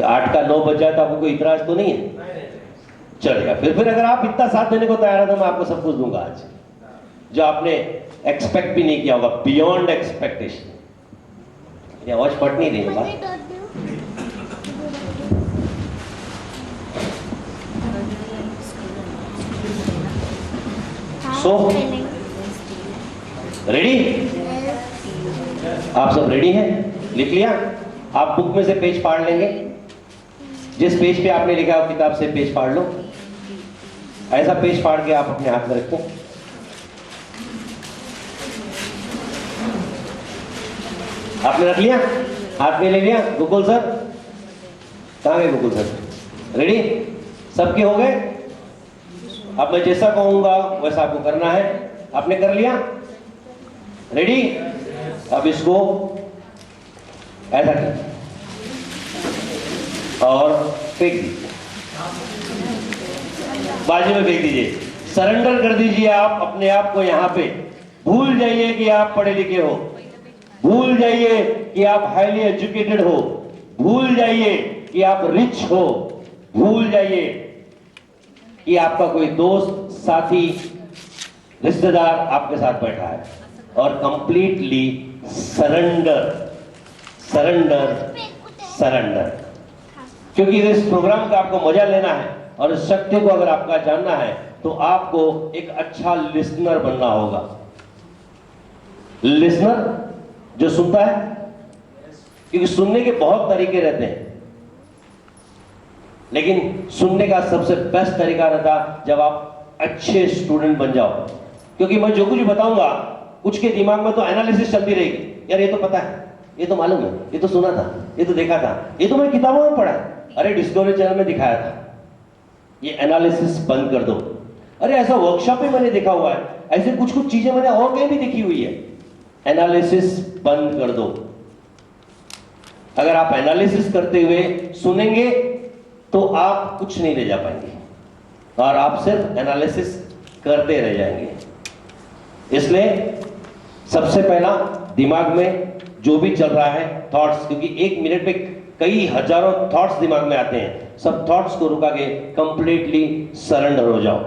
S2: 8 का 9 बज जाए तो आपको कोई इतराज तो नहीं है? चलेगा। फिर अगर आप इतना साथ देने को तैयार है तो मैं आपको सब कुछ दूंगा आज, जो आपने एक्सपेक्ट भी नहीं किया होगा, बियॉन्ड एक्सपेक्टेशन। ये आवाज पट नहीं रही बात। So ready? आप सब रेडी हैं? लिख लिया? आप बुक में से पेज फाड़ लेंगे। जिस पेज पे आपने लिखा है किताब से पेज फाड़ लो। ऐसा पेज फाड़ के आप अपने हाथ में रखो। आपने रख लिया? हाथ में ले लिया? गोकुल सर कहां गए? Gokul sir ready? सबके हो गए? अब मैं जैसा कहूंगा वैसा आपको करना है। आपने कर लिया? रेडी? अब इसको ऐसा कीजिए और फेंक दीजिए, बाजू में फेंक दीजिए। सरेंडर कर दीजिए आप अपने आप को। यहां पे भूल जाइए कि आप पढ़े लिखे हो, भूल जाइए कि आप हाईली एजुकेटेड हो, भूल जाइए कि आप रिच हो, भूल जाइए कि आपका कोई दोस्त, साथी, रिश्तेदार आपके साथ बैठा है, और कंप्लीटली सरेंडर सरेंडर सरेंडर। क्योंकि इस प्रोग्राम का आपको मजा लेना है और इस शक्ति को अगर आपका जानना है तो आपको एक अच्छा लिसनर बनना होगा। लिसनर जो सुनता है, क्योंकि सुनने के बहुत तरीके रहते हैं, लेकिन सुनने का सबसे बेस्ट तरीका रहता जब आप अच्छे स्टूडेंट बन जाओ। क्योंकि मैं जो कुछ बताऊंगा कुछ के दिमाग में तो एनालिसिस चलती रहेगी, यार ये तो पता है, ये तो मालूम है, ये तो सुना था, ये तो देखा था, ये तो मैं किताबों में पढ़ा है, अरे डिस्कवरी चैनल में दिखाया था। ये एनालिसिस बंद कर दो। अरे ऐसा वर्कशॉप में मैंने देखा हुआ है, ऐसे कुछ कुछ चीजें मैंने और कहीं भी देखी हुई है। एनालिसिस बंद कर दो। अगर आप एनालिसिस करते हुए सुनेंगे तो आप कुछ नहीं ले जा पाएंगे और आप सिर्फ एनालिसिस करते रह जाएंगे। इसलिए सबसे पहला दिमाग में जो भी चल रहा है थॉट्स, क्योंकि एक मिनट में कई हजारों थॉट्स दिमाग में आते हैं, सब थॉट्स को रुका के कंप्लीटली सरेंडर हो जाओ।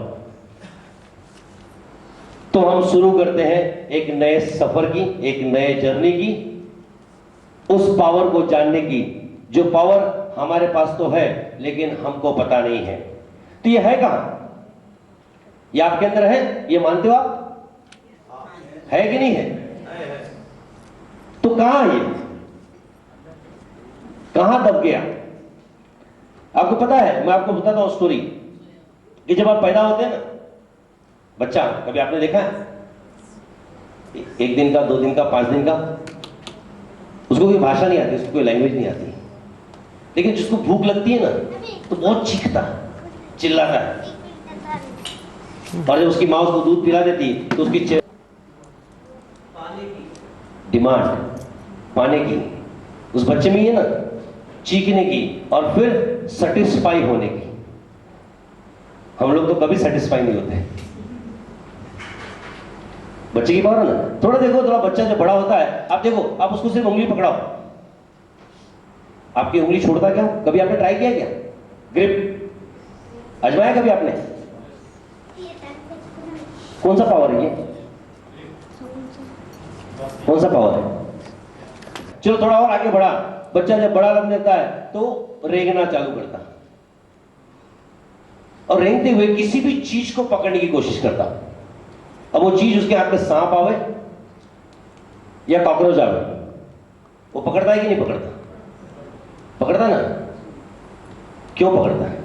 S2: तो हम शुरू करते हैं एक नए सफर की, एक नए जर्नी की, उस पावर को जानने की जो पावर हमारे पास तो है लेकिन हमको पता नहीं है। तो ये है कहां? ये आपके अंदर है, ये मानते हो आप? है कि नहीं है? तो कहां है ये? कहां दब गया? आपको पता है, मैं आपको बताता हूं स्टोरी कि जब आप पैदा होते हैं ना, बच्चा कभी आपने देखा है? एक दिन का, 2 दिन का, 5 दिन का, उसको कोई भाषा नहीं आती, उसको कोई लैंग्वेज नहीं आती, लेकिन जिसको भूख लगती है ना तो बहुत चीखता, चिल्लाता है। और जब उसकी माँ उसको दूध पिला देती तो उसकी डिमांड पाने की उस बच्चे में ये ना, चीखने की और फिर सेटिस्फाई होने की। हम लोग तो कभी सेटिस्फाई नहीं होते। बच्चे की पावर ना, थोड़ा देखो, थोड़ा बच्चा जब बड़ा होता है, आप देखो, आप उसको सिर्फ उंगली पकड़ाओ, आपकी उंगली छोड़ता क्या? कभी आपने ट्राई किया क्या? ग्रिप आजमाया कभी आपने? कौन सा पावर है ये? कौन सा पावर है? चलो थोड़ा और आगे बढ़ा, बच्चा जब बड़ा लगने लगता है तो रेंगना चालू करता, और रेंगते हुए किसी भी चीज को पकड़ने की कोशिश करता। अब वो चीज उसके हाथ में सांप आवे या कॉकरोच आवे, वो पकड़ता है कि नहीं पकड़ता? पकड़ता ना। क्यों पकड़ता है?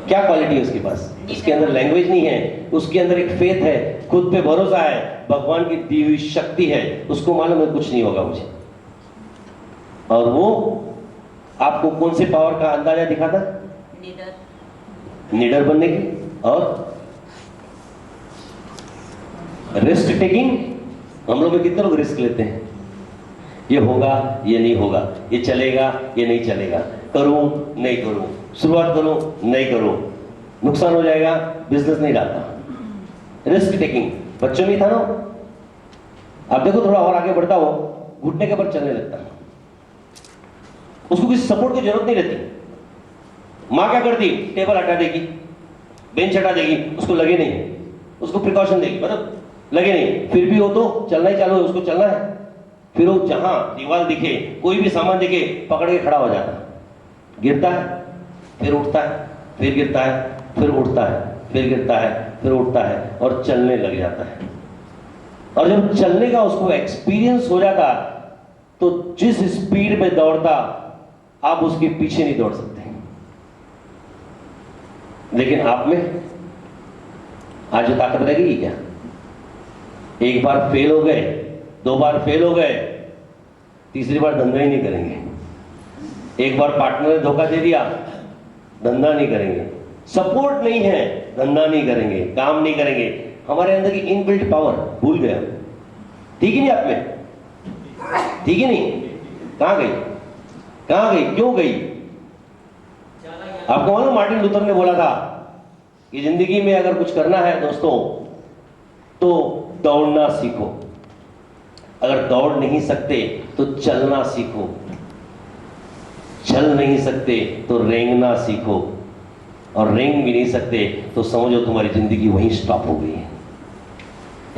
S2: क्या क्वालिटी है उसके पास? उसके अंदर लैंग्वेज नहीं है, उसके अंदर एक फेथ है, खुद पे भरोसा है, भगवान की दी हुई शक्ति है, उसको मालूम है कुछ नहीं होगा मुझे। और वो आपको कौन से पावर का अंदाजा दिखाता? निडर बनने की और रिस्क टेकिंग। हम लोग में कितने लोग रिस्क लेते हैं? ये होगा, ये नहीं होगा, ये चलेगा, ये नहीं चलेगा, करूं नहीं करूं, शुरुआत करूं नहीं करूं, नुकसान हो जाएगा, बिजनेस नहीं डालता। रिस्क टेकिंग बच्चों में था ना। आप देखो थोड़ा और आगे बढ़ता हो, घुटने के ऊपर चलने लगता, उसको किसी सपोर्ट की जरूरत नहीं रहती। माँ क्या करती? टेबल हटा देगी, बेंच हटा देगी, उसको लगे नहीं, उसको प्रिकॉशन देगी, मतलब लगे नहीं, फिर भी वो तो चलना ही चालू है, उसको चलना है। फिर वो जहां दीवार दिखे, कोई भी सामान दिखे, पकड़ के खड़ा हो जाता, गिरता है, फिर उठता है, फिर गिरता है, फिर उठता है, फिर गिरता है, फिर उठता है और चलने लग जाता है। और जब चलने का उसको एक्सपीरियंस हो जाता तो जिस स्पीड में दौड़ता आप उसके पीछे नहीं दौड़ सकते। लेकिन आप में आज जो ताकत रहेगी क्या? एक बार फेल हो गए, 2 बार फेल हो गए, तीसरी बार धंधा ही नहीं करेंगे। एक बार पार्टनर ने धोखा दे दिया, धंधा नहीं करेंगे। सपोर्ट नहीं है, धंधा नहीं करेंगे, काम नहीं करेंगे। हमारे अंदर की इनबिल्ट पावर भूल गए हम। ठीक ही नहीं आप में? ठीक ही नहीं? कहां गई? कहां गई? क्यों गई? आपको मालूम मार्टिन लूथर ने बोला था कि जिंदगी में अगर कुछ करना है दोस्तों तो दौड़ना सीखो। अगर दौड़ नहीं सकते तो चलना सीखो। चल नहीं सकते तो रेंगना सीखो। और रेंग भी नहीं सकते तो समझो तुम्हारी जिंदगी वहीं स्टॉप हो गई है।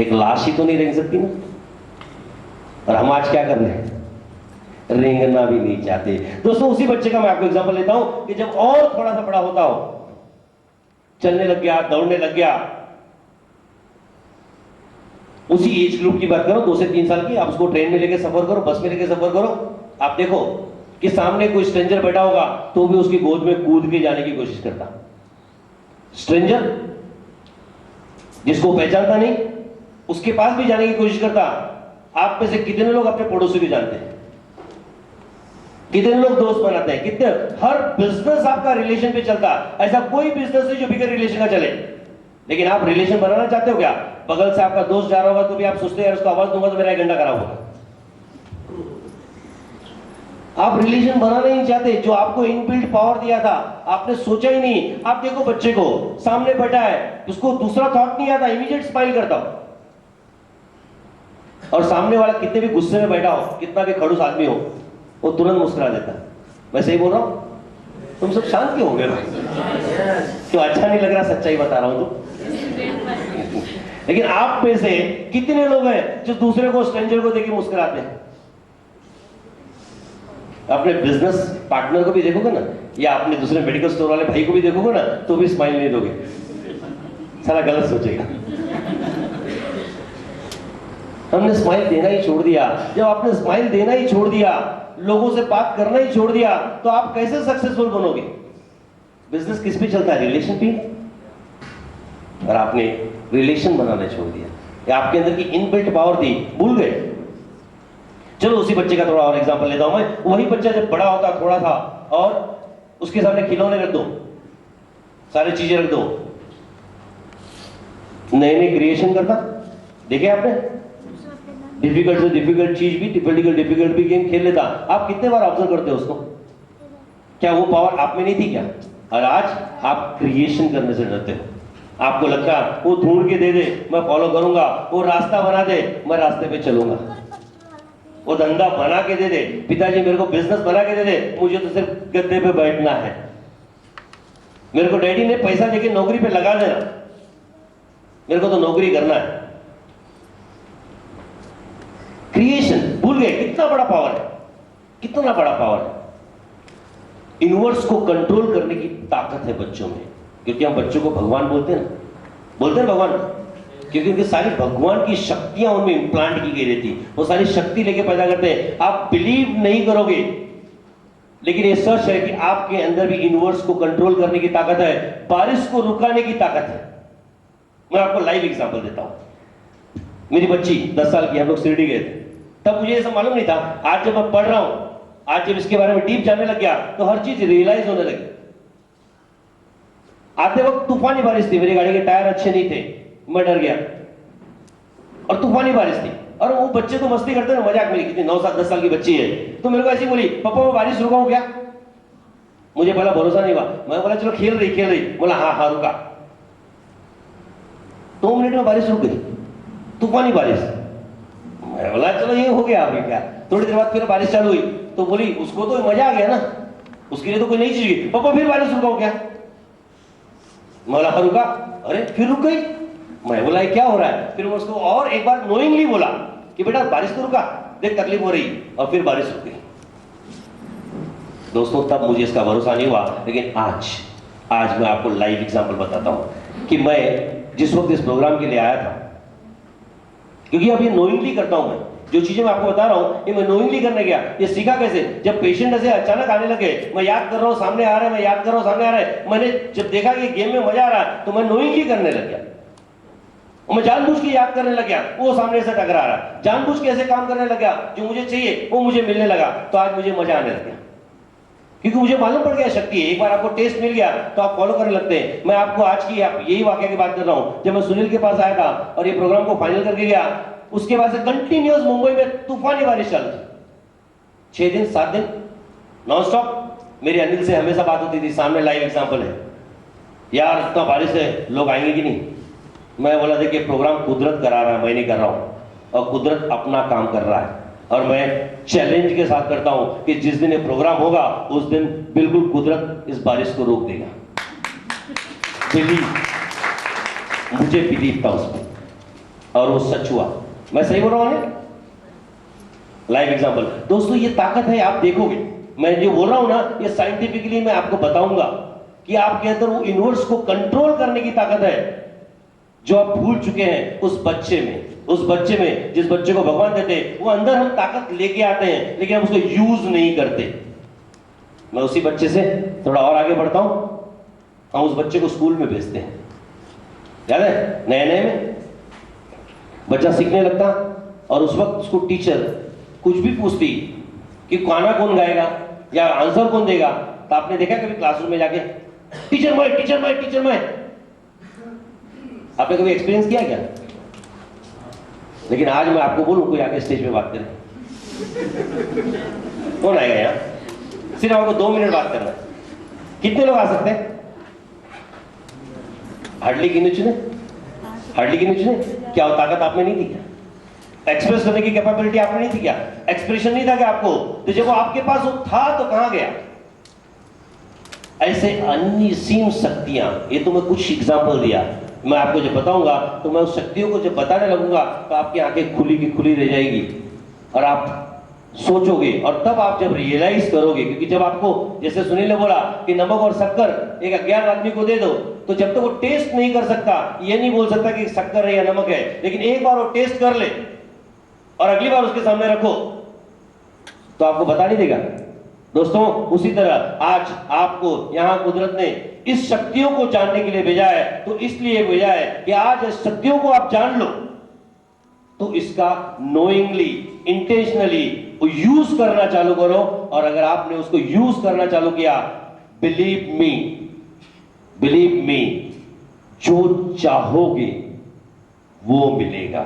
S2: एक लाश ही तो नहीं रेंग सकती ना। और हम आज क्या कर रहे हैं? रेंगना भी नहीं चाहते। दोस्तों उसी बच्चे का मैं आपको एग्जांपल लेता हूं कि जब और थोड़ा सा बड़ा होता हो, चलने लग गया, दौड़ने लग गया, उसी एज ग्रुप की बात करो 2 से 3 साल की, आप उसको ट्रेन में लेके सफर करो, बस में लेके सफर करो, आप देखो कि सामने कोई स्ट्रेंजर बैठा होगा तो भी उसकी गोद में कूद के जाने की कोशिश करता। स्ट्रेंजर जिसको पहचानता नहीं उसके पास भी जाने की कोशिश करता। आप में से कितने लोग अपने पड़ोसी को जानते हैं? कितने लोग दोस्त बनाते हैं? कितने? हर बिजनेस आपका रिलेशन पे चलता है। ऐसा कोई बिजनेस नहीं जो बिगर रिलेशन का चले। लेकिन आप रिलेशन बनाना चाहते हो क्या? बगल से आपका दोस्त जा रहा होगा तो भी आप सोचते हैं उसको आवाज दूंगा तो मेरा 1 घंटा खराब होगा। आप रिलेशन बनाना नहीं चाहते। जो आपको इनबिल्ट पावर दिया था आपने सोचा ही नहीं। आप देखो बच्चे को सामने बैठा है, उसको दूसरा थॉट नहीं आता, इमीडिएट स्माइल करता हो। और सामने वाला कितने भी गुस्से में बैठा हो, कितना भी खड़ूस आदमी हो, वो तुरंत मुस्कुरा देता। मैं सही बोल रहा हूं? तुम सब शांत क्यों हो गए भाई? क्यों अच्छा नहीं लग रहा? सच्चाई बता रहा हूं तो। लेकिन आप में से कितने लोग हैं जो दूसरे को, स्ट्रेंजर को देख के मुस्कुराते हैं? अपने बिजनेस पार्टनर को भी देखोगे ना, या अपने दूसरे मेडिकल स्टोर वाले भाई को भी देखोगे ना, तो भी स्माइल नहीं दोगे। सारा गलत सोचेगा। हमने स्माइल देना ही छोड़ दिया। जब आपने स्माइल देना ही छोड़ दिया, लोगों से बात करना ही छोड़ दिया, तो आप कैसे सक्सेसफुल बनोगे? बिजनेस किस पे चलता है? रिलेशन पे। और आपने रिलेशन बनाना छोड़ दिया। या आपके अंदर की इनबिल्ट पावर थी, भूल गए। चलो उसी बच्चे का थोड़ा और एग्जांपल लेता हूं मैं। वही बच्चा जब बड़ा होता थोड़ा था और उसके सामने खिलौने रख दो, सारी चीजें रख दो, नए नए क्रिएशन करता। देखे आपने? डिफिकल्ट से डिफिकल्ट चीज भी, डिफिकल्ट भी गेम खेल लेता। आप कितने बार ऑब्जर्व करते हो उसको? क्या वो पावर आप में नहीं थी क्या? और आज आप क्रिएशन करने से डरते हो। आपको लगता है वो ढूंढ के दे दे, मैं फॉलो करूंगा, वो रास्ता बना दे, मैं रास्ते पे चलूंगा, वो धंधा बना के दे दे, पिताजी मेरे को बिजनेस बना के दे दे, मुझे तो सिर्फ गद्दे पे बैठना है, मेरे को डैडी ने पैसा देके नौकरी पे लगा देना, मेरे को तो नौकरी करना है। क्रिएशन भूल गए। कितना बड़ा पावर है, कितना बड़ा पावर है। यूनिवर्स को कंट्रोल करने की ताकत है बच्चों में। क्योंकि हम बच्चों को भगवान बोलते हैं ना, बोलते हैं भगवान, क्योंकि उनकी सारी भगवान की शक्तियां उनमें इंप्लांट की गई रहती, वो सारी शक्ति लेके पैदा करते हैं। आप बिलीव नहीं करोगे, लेकिन ये सच है कि आपके अंदर भी यूनिवर्स को कंट्रोल करने की ताकत है, बारिश को रुकाने की ताकत है। मैं आपको लाइव एग्जांपल देता हूं। मेरी बच्ची 10 साल की, हम लोग शिरडी गए थे, तब मुझे ये सब मालूम नहीं था। आज जब मैं पढ़ रहा हूं, आज जब इसके बारे में डीप जानने लग गया, तो हर चीज रियलाइज होने लगी। आते वक्त तूफानी बारिश थी, मेरी गाड़ी के टायर अच्छे नहीं थे, मैं डर गया, और तूफानी बारिश थी, और वो बच्चे तो मस्ती करते हैं, मजाक मेरी कितनी 9 साल 10 साल की बच्ची है, तो मेरे को ऐसी बोली, पापा मैं बारिश रुकाऊं क्या? मुझे पहला भरोसा नहीं हुआ। मैं बोला चलो खेल रही। बोला हाँ रुका। 2 मिनट में बारिश रुक गई, तूफानी बारिश। मैं बोला चलो ये हो गया अभी क्या। थोड़ी देर बाद फिर बारिश चालू हुई, तो बोली उसको तो मजा आ गया ना, उसके लिए तो कोई नई चीज। पापा फिर बारिश रुकाओ क्या? मैं बोला रुका। अरे फिर रुक गई। मैं बोला क्या हो रहा है? फिर मैं उसको और एक बार नोइंगली बोला कि बेटा बारिश तो रुका, देख तकलीफ हो रही, और फिर बारिश रुक गई। दोस्तों तब मुझे इसका भरोसा नहीं हुआ, लेकिन आज मैं आपको लाइव एग्जांपल बताता हूं कि मैं जिस वक्त इस प्रोग्राम के लिए आया था, क्योंकि अब ये नोइंगली करता हूं, मैं जो चीजें मैं आपको बता रहा हूं ये मैं नोइंगली करने गया। ये सीखा कैसे? जब पेशेंट ऐसे अचानक आने लगे, मैं याद कर रहा हूं सामने आ रहा है, मैं याद कर रहा हूं सामने आ रहा है, मैंने जब देखा कि गेम में मजा आ रहा है तो मैं नोइंगली करने लग गया। मैं जानबूझ के याद करने लग गया, वो सामने से टकरा रहा है, जानबूझ के ऐसे काम करने लग गया, जो मुझे चाहिए वो मुझे मिलने लगा, तो आज मुझे मजा आने लग गया, क्योंकि मुझे मालूम पड़ गया शक्ति है। एक बार आपको टेस्ट मिल गया तो आप फॉलो करने लगते हैं। मैं आपको आज की यही वाकया की बात कर रहा हूं। जब मैं सुनील के पास आया था और ये प्रोग्राम को फाइनल करके गया, उसके बाद से कंटिन्यूअस मुंबई में तूफानी बारिश चल रही, 6 दिन 7 दिन नॉन स्टॉप। मेरी अनिल से हमेशा बात होती थी, सामने लाइव एग्जांपल है, यार इतना बारिश है, लोग आएंगे कि नहीं? मैं बोला देखिए प्रोग्राम कुदरत करा रहा है, मैं नहीं कर रहा हूं, और कुदरत अपना काम कर रहा है, और मैं चैलेंज के साथ करता हूं कि जिस दिन ये प्रोग्राम होगा उस दिन बिल्कुल कुदरत इस बारिश को रोक देगा। बिलीव, मुझे बिलीव था उसमें और वो सच हुआ। मैं सही बोल रहा हूं ना? लाइव एग्जांपल दोस्तों, ये ताकत है, आप देखोगे। मैं जो बोल रहा हूं ना, ये साइंटिफिकली मैं आपको बताऊंगा कि आपके अंदर वो यूनिवर्स को कंट्रोल करने की ताकत है जो आप भूल चुके हैं उस बच्चे में। उस बच्चे में, जिस बच्चे को भगवान देते, वो अंदर हम ताकत लेके आते हैं, लेकिन हम उसको यूज नहीं करते। मैं उसी बच्चे से थोड़ा और आगे बढ़ता हूं। हम उस बच्चे को स्कूल में भेजते हैं, याद है? नए नए में बच्चा सीखने लगता, और उस वक्त उसको टीचर कुछ भी पूछती कि गाना कौन गाएगा या आंसर कौन देगा, तो आपने देखा कभी क्लासरूम में जाके टीचर मैं, टीचर मैं, टीचर मैं? आपने कभी एक्सपीरियंस किया क्या? लेकिन आज मैं आपको बोलूं, कोई आगे स्टेज पे बात करे, कौन आएगा यहाँ? सिर्फ आपको 2 मिनट बात करना है। कितने लोग आ सकते हैं? हार्डली गिने चुने, हार्डली गिने चुने। क्या वो ताकत आप में नहीं थी क्या? एक्सप्रेस करने की कैपेबिलिटी आप में नहीं थी क्या? एक्सप्रेशन नहीं था क्या आपको? तो जब वो आपके पास वो था तो कहां गया? ऐसे अनिसीम शक्तियां, ये तो मैं कुछ एग्जाम्पल दिया, मैं आपको जब बताऊंगा तो मैं उस शक्तियों को जब बताने लगूंगा तो आपकी आंखें खुली की खुली रह जाएगी, और आप सोचोगे, और तब आप जब रियलाइज करोगे, क्योंकि जब आपको, जैसे सुनील ने बोला कि नमक और शक्कर एक अज्ञान आदमी को दे दो, तो जब तक वो टेस्ट नहीं कर सकता, ये नहीं बोल सकता कि शक्कर है या नमक है, लेकिन एक बार वो टेस्ट कर ले और अगली बार उसके सामने रखो तो आपको बता नहीं देगा। दोस्तों, उसी तरह आज आपको यहां कुदरत ने इस शक्तियों को जानने के लिए भेजा है, तो इसलिए भेजा है कि आज इस शक्तियों को आप जान लो, तो इसका नोइंगली, इंटेंशनली यूज करना चालू करो, और अगर आपने उसको यूज करना चालू किया, बिलीव मी, जो चाहोगे वो मिलेगा।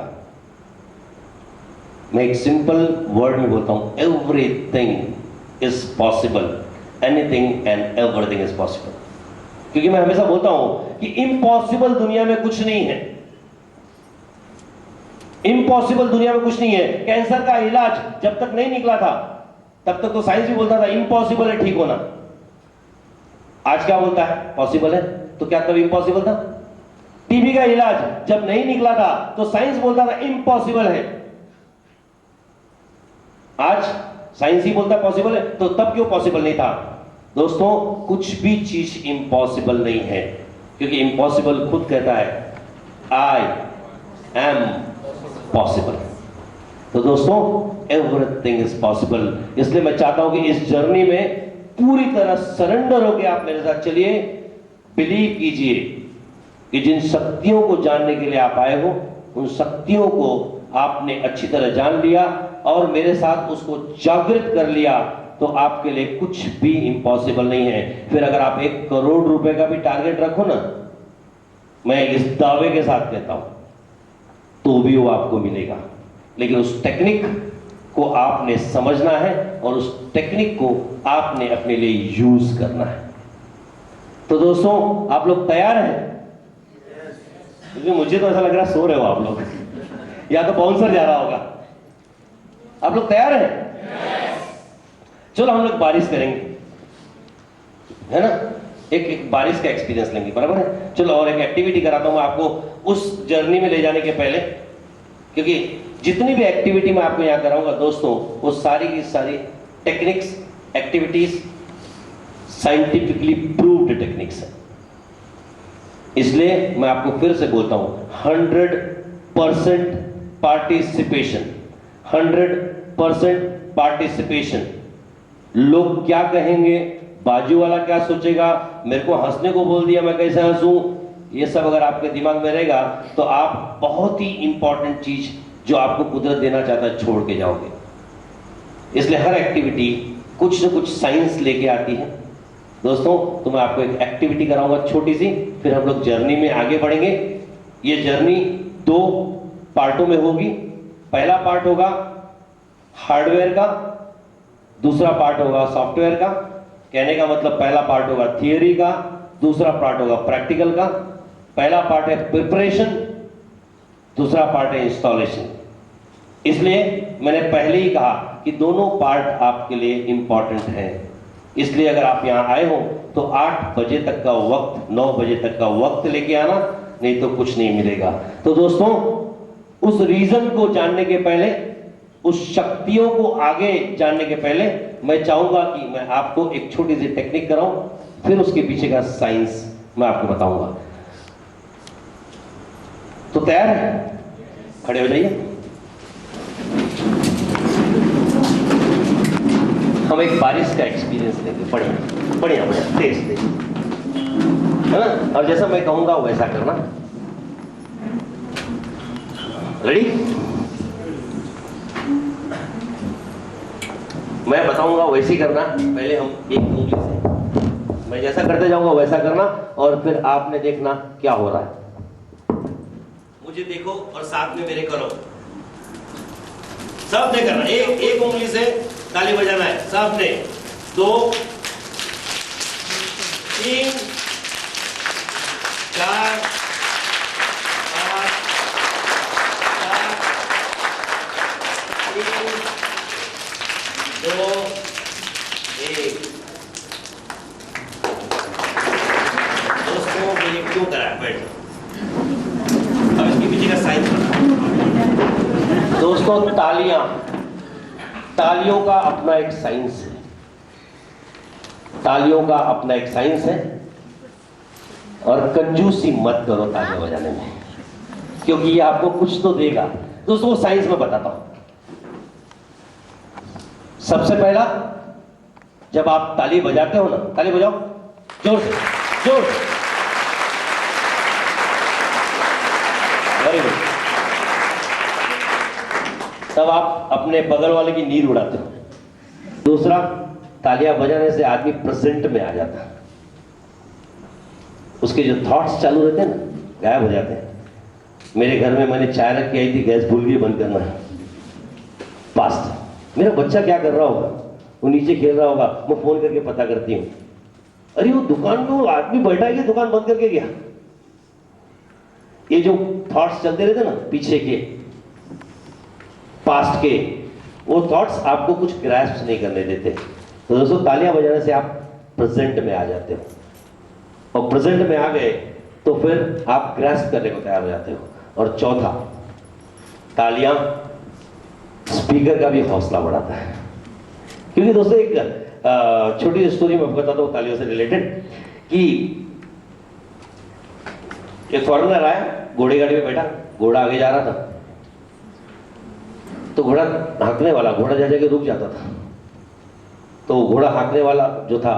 S2: मैं एक सिंपल वर्ड में बोलता हूं, everything is possible, anything and everything is possible. क्योंकि मैं हमेशा बोलता हूं कि इम्पॉसिबल दुनिया में कुछ नहीं है, इम्पॉसिबल दुनिया में कुछ नहीं है। कैंसर का इलाज जब तक नहीं निकला था तब तक तो साइंस भी बोलता था इम्पॉसिबल है ठीक होना। आज क्या बोलता है? पॉसिबल है। तो क्या कभी इम्पॉसिबल था? टीबी का इलाज जब नहीं निकला था तो साइंस बोलता था इम्पॉसिबल है, आज साइंस ही बोलता पॉसिबल है, तो तब क्यों पॉसिबल नहीं था? दोस्तों, कुछ भी चीज इम्पॉसिबल नहीं है, क्योंकि इम्पॉसिबल खुद कहता है आई एम पॉसिबल। तो दोस्तों, एवरीथिंग इज पॉसिबल। इसलिए मैं चाहता हूं कि इस जर्नी में पूरी तरह सरेंडर होकर आप मेरे साथ चलिए। बिलीव कीजिए कि जिन शक्तियों को जानने के लिए आप आए हो, उन शक्तियों को आपने अच्छी तरह जान लिया और मेरे साथ उसको जागृत कर लिया, तो आपके लिए कुछ भी इम्पॉसिबल नहीं है। फिर अगर आप 1 करोड़ रुपए का भी टारगेट रखो ना, मैं इस दावे के साथ कहता हूं, तो भी वो आपको मिलेगा। लेकिन उस टेक्निक को आपने समझना है और उस टेक्निक को आपने अपने लिए यूज करना है। तो दोस्तों, आप लोग तैयार हैं? क्योंकि मुझे तो ऐसा लग रहा है सो रहे हो आप लोग, या तो बाउंसर जा रहा होगा। आप लोग तैयार हैं? चलो हम लोग बारिश करेंगे, है ना? एक बारिश का एक्सपीरियंस लेंगे, बराबर है? चलो और एक एक्टिविटी कराता हूं आपको उस जर्नी में ले जाने के पहले, क्योंकि जितनी भी एक्टिविटी मैं आपको यहां कराऊंगा दोस्तों, वो सारी की सारी techniques, activities scientifically proved techniques है। इसलिए मैं आपको फिर से बोलता हूं 100% पार्टिसिपेशन, 100% पार्टिसिपेशन। लोग क्या कहेंगे, बाजू वाला क्या सोचेगा, मेरे को हंसने को बोल दिया मैं कैसे हंसूं, ये सब अगर आपके दिमाग में रहेगा तो आप बहुत ही इंपॉर्टेंट चीज जो आपको कुदरत देना चाहता है छोड़ के जाओगे। इसलिए हर एक्टिविटी कुछ न कुछ साइंस लेके आती है। दोस्तों तो मैं आपको एक एक्टिविटी कराऊंगा छोटी सी, फिर हम लोग जर्नी में आगे बढ़ेंगे। ये जर्नी 2 पार्टों में होगी। पहला पार्ट होगा हार्डवेयर का, दूसरा पार्ट होगा सॉफ्टवेयर का। कहने का मतलब पहला पार्ट होगा थियरी का, दूसरा पार्ट होगा प्रैक्टिकल का। पहला पार्ट है प्रिपरेशन, दूसरा पार्ट है इंस्टॉलेशन। इसलिए मैंने पहले ही कहा कि दोनों पार्ट आपके लिए इंपॉर्टेंट हैं। इसलिए अगर आप यहां आए हो तो 8 बजे तक का वक्त, 9 बजे तक का वक्त लेके आना, नहीं तो कुछ नहीं मिलेगा। तो दोस्तों उस रीजन को जानने के पहले, उस शक्तियों को आगे जानने के पहले मैं चाहूंगा कि मैं आपको एक छोटी सी टेक्निक कराऊं, फिर उसके पीछे का साइंस मैं आपको बताऊंगा। तो तैयार है? खड़े हो जाइए। हम एक बारिश का एक्सपीरियंस लेंगे। बढ़िया बढ़िया बढ़िया, तेज तेज, है ना? और जैसा मैं कहूंगा वैसा करना। रेडी? मैं बताऊंगा वैसे ही करना। पहले हम एक उंगली से, मैं जैसा करते जाऊंगा वैसा करना, और फिर आपने देखना क्या हो रहा है। मुझे देखो और साथ में मेरे करो। सब ने करना, एक उंगली से ताली बजाना है। सब ने 2 3 4 5 7 3 2 1। दोस्तों ये क्यों करा है? बैठ, अब इसके पीछे का साइंस बना। दोस्तों तालियों का अपना एक साइंस है। तालियों का अपना एक साइंस है, और कंजूसी मत करो तालियां बजाने में, क्योंकि ये आपको कुछ तो देगा। दोस्तों साइंस में बताता हूं। सबसे पहला, जब आप ताली बजाते हो ना, ताली बजाओ जोर से, जोर से। Very good. तब आप अपने बगल वाले की नींद उड़ाते हो। दूसरा, तालियां बजाने से आदमी प्रेजेंट में आ जाता है। उसके जो थॉट्स चालू रहते हैं ना, गायब हो जाते हैं। मेरे घर में मैंने चाय रख के आई थी, गैस भूल गई बंद करना है। पास्ट मेरा बच्चा क्या कर रहा होगा, वो नीचे खेल रहा होगा, मैं फोन करके पता करती हूँ, अरे वो दुकान में वो आदमी बैठा है, दुकान बंद करके गया। ये जो थॉट्स चलते रहते ना पीछे के, पास्ट के, वो थॉट्स आपको कुछ ग्रैस्प नहीं करने देते। तो दोस्तों तालियां बजाने से आप प्रेजेंट में आ जाते हो, और प्रेजेंट में आ गए तो फिर आप ग्रैस्प करने को तैयार हो जाते हो। और चौथा, तालियां स्पीकर का भी हौसला बढ़ाता है। क्योंकि दोस्तों एक छोटी सी स्टोरी मैं बताता हूँ तालियों से रिलेटेड, कि एक फॉरेनर आया, घोड़े गाड़ी में बैठा, घोड़ा आगे जा रहा था, तो घोड़ा हाँकने वाला, घोड़ा जा जाके रुक जाता था, तो घोड़ा हाँकने वाला जो था,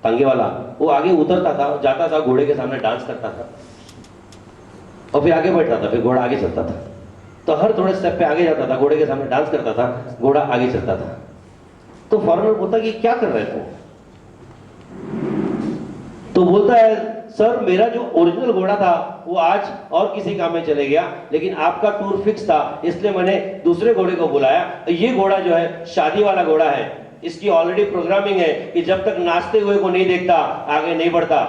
S2: तांगे वाला, वो आगे उतरता था, जाता था, घोड़े के सामने डांस करता था, और फिर आगे बैठता था, फिर घोड़ा आगे चलता था। तो हर थोड़े स्टेप पे आगे जाता था, घोड़े के सामने डांस करता था, घोड़ा आगे चलता था। तो फॉरेनर बोलता कि क्या कर रहे थे? तो बोलता है, सर मेरा जो ओरिजिनल घोड़ा था वो आज और किसी काम में चले गया, लेकिन आपका टूर फिक्स था, इसलिए मैंने दूसरे घोड़े को बुलाया। ये घोड़ा जो है शादी वाला घोड़ा है, इसकी ऑलरेडी प्रोग्रामिंग है कि जब तक नाचते हुए को नहीं देखता आगे नहीं बढ़ता।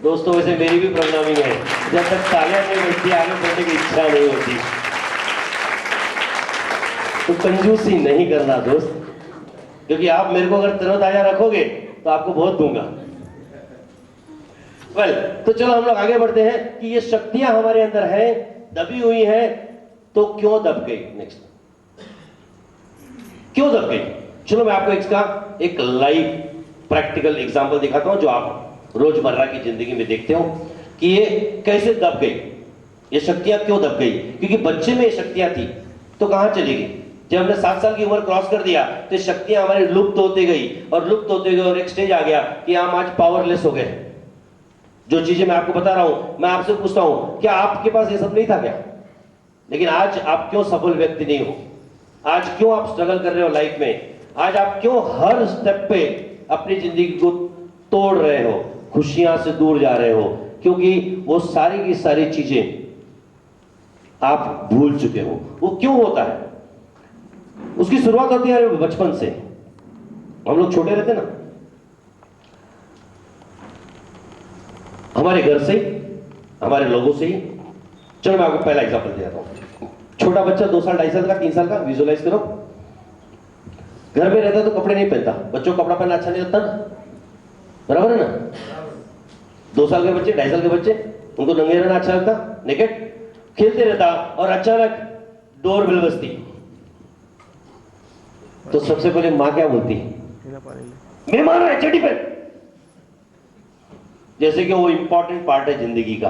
S2: दोस्तों वैसे मेरी भी प्रोग्रामिंग है, जब तक तालियां नहीं बजती आगे बढ़ने की इच्छा नहीं होती। तो कंजूसी नहीं करना दोस्त, क्योंकि आप मेरे को अगर तरोताजा रखोगे तो आपको बहुत दूंगा। तो चलो हम लोग आगे बढ़ते हैं कि ये शक्तियां हमारे अंदर हैं, दबी हुई हैं, तो क्यों दब गई? नेक्स्ट, क्यों दब गई? चलो मैं आपको इसका एक लाइव प्रैक्टिकल एग्जांपल दिखाता हूं, जो आप रोजमर्रा की जिंदगी में देखते हो कि ये कैसे दब गई, ये शक्तियां क्यों दब गई, क्योंकि बच्चे में ये शक्तियां थी तो कहां चली गई। जब हमने 7 साल की उम्र क्रॉस कर दिया तो शक्तियां हमारी लुप्त होती गई और लुप्त होते गई और एक स्टेज आ गया कि हम आज पावरलेस हो गए। जो चीजें मैं आपको बता रहा हूं, मैं आपसे पूछता हूं, क्या आपके पास ये सब नहीं था क्या? लेकिन आज आप क्यों सफल व्यक्ति नहीं हो? आज क्यों आप स्ट्रगल कर रहे हो लाइफ में? आज आप क्यों हर स्टेप पे अपनी जिंदगी को तोड़ रहे हो, खुशियां से दूर जा रहे हो? क्योंकि वो सारी की सारी चीजें आप भूल चुके हो। वो क्यों होता है? उसकी शुरुआत होती है बचपन से। हम लोग छोटे रहते ना, हमारे घर से ही, हमारे लोगों से ही। चलो मैं आपको पहला एग्जांपल देता हूं। छोटा बच्चा 2 साल, 2.5 साल का, 3 साल का, विजुअलाइज करो। घर में रहता है तो कपड़े नहीं पहनता। बच्चों को कपड़ा पहनना अच्छा नहीं लगता ना, बराबर है ना? 2 साल के बच्चे, 2.5 साल के बच्चे, उनको नंगे रहना अच्छा लगता, नेकेड खेलते रहता, और अचानक डोर बेल बजती तो सबसे पहले मां क्या बोलती? मेहमान है, चड्डी पहन। जैसे कि वो इंपॉर्टेंट पार्ट है जिंदगी का।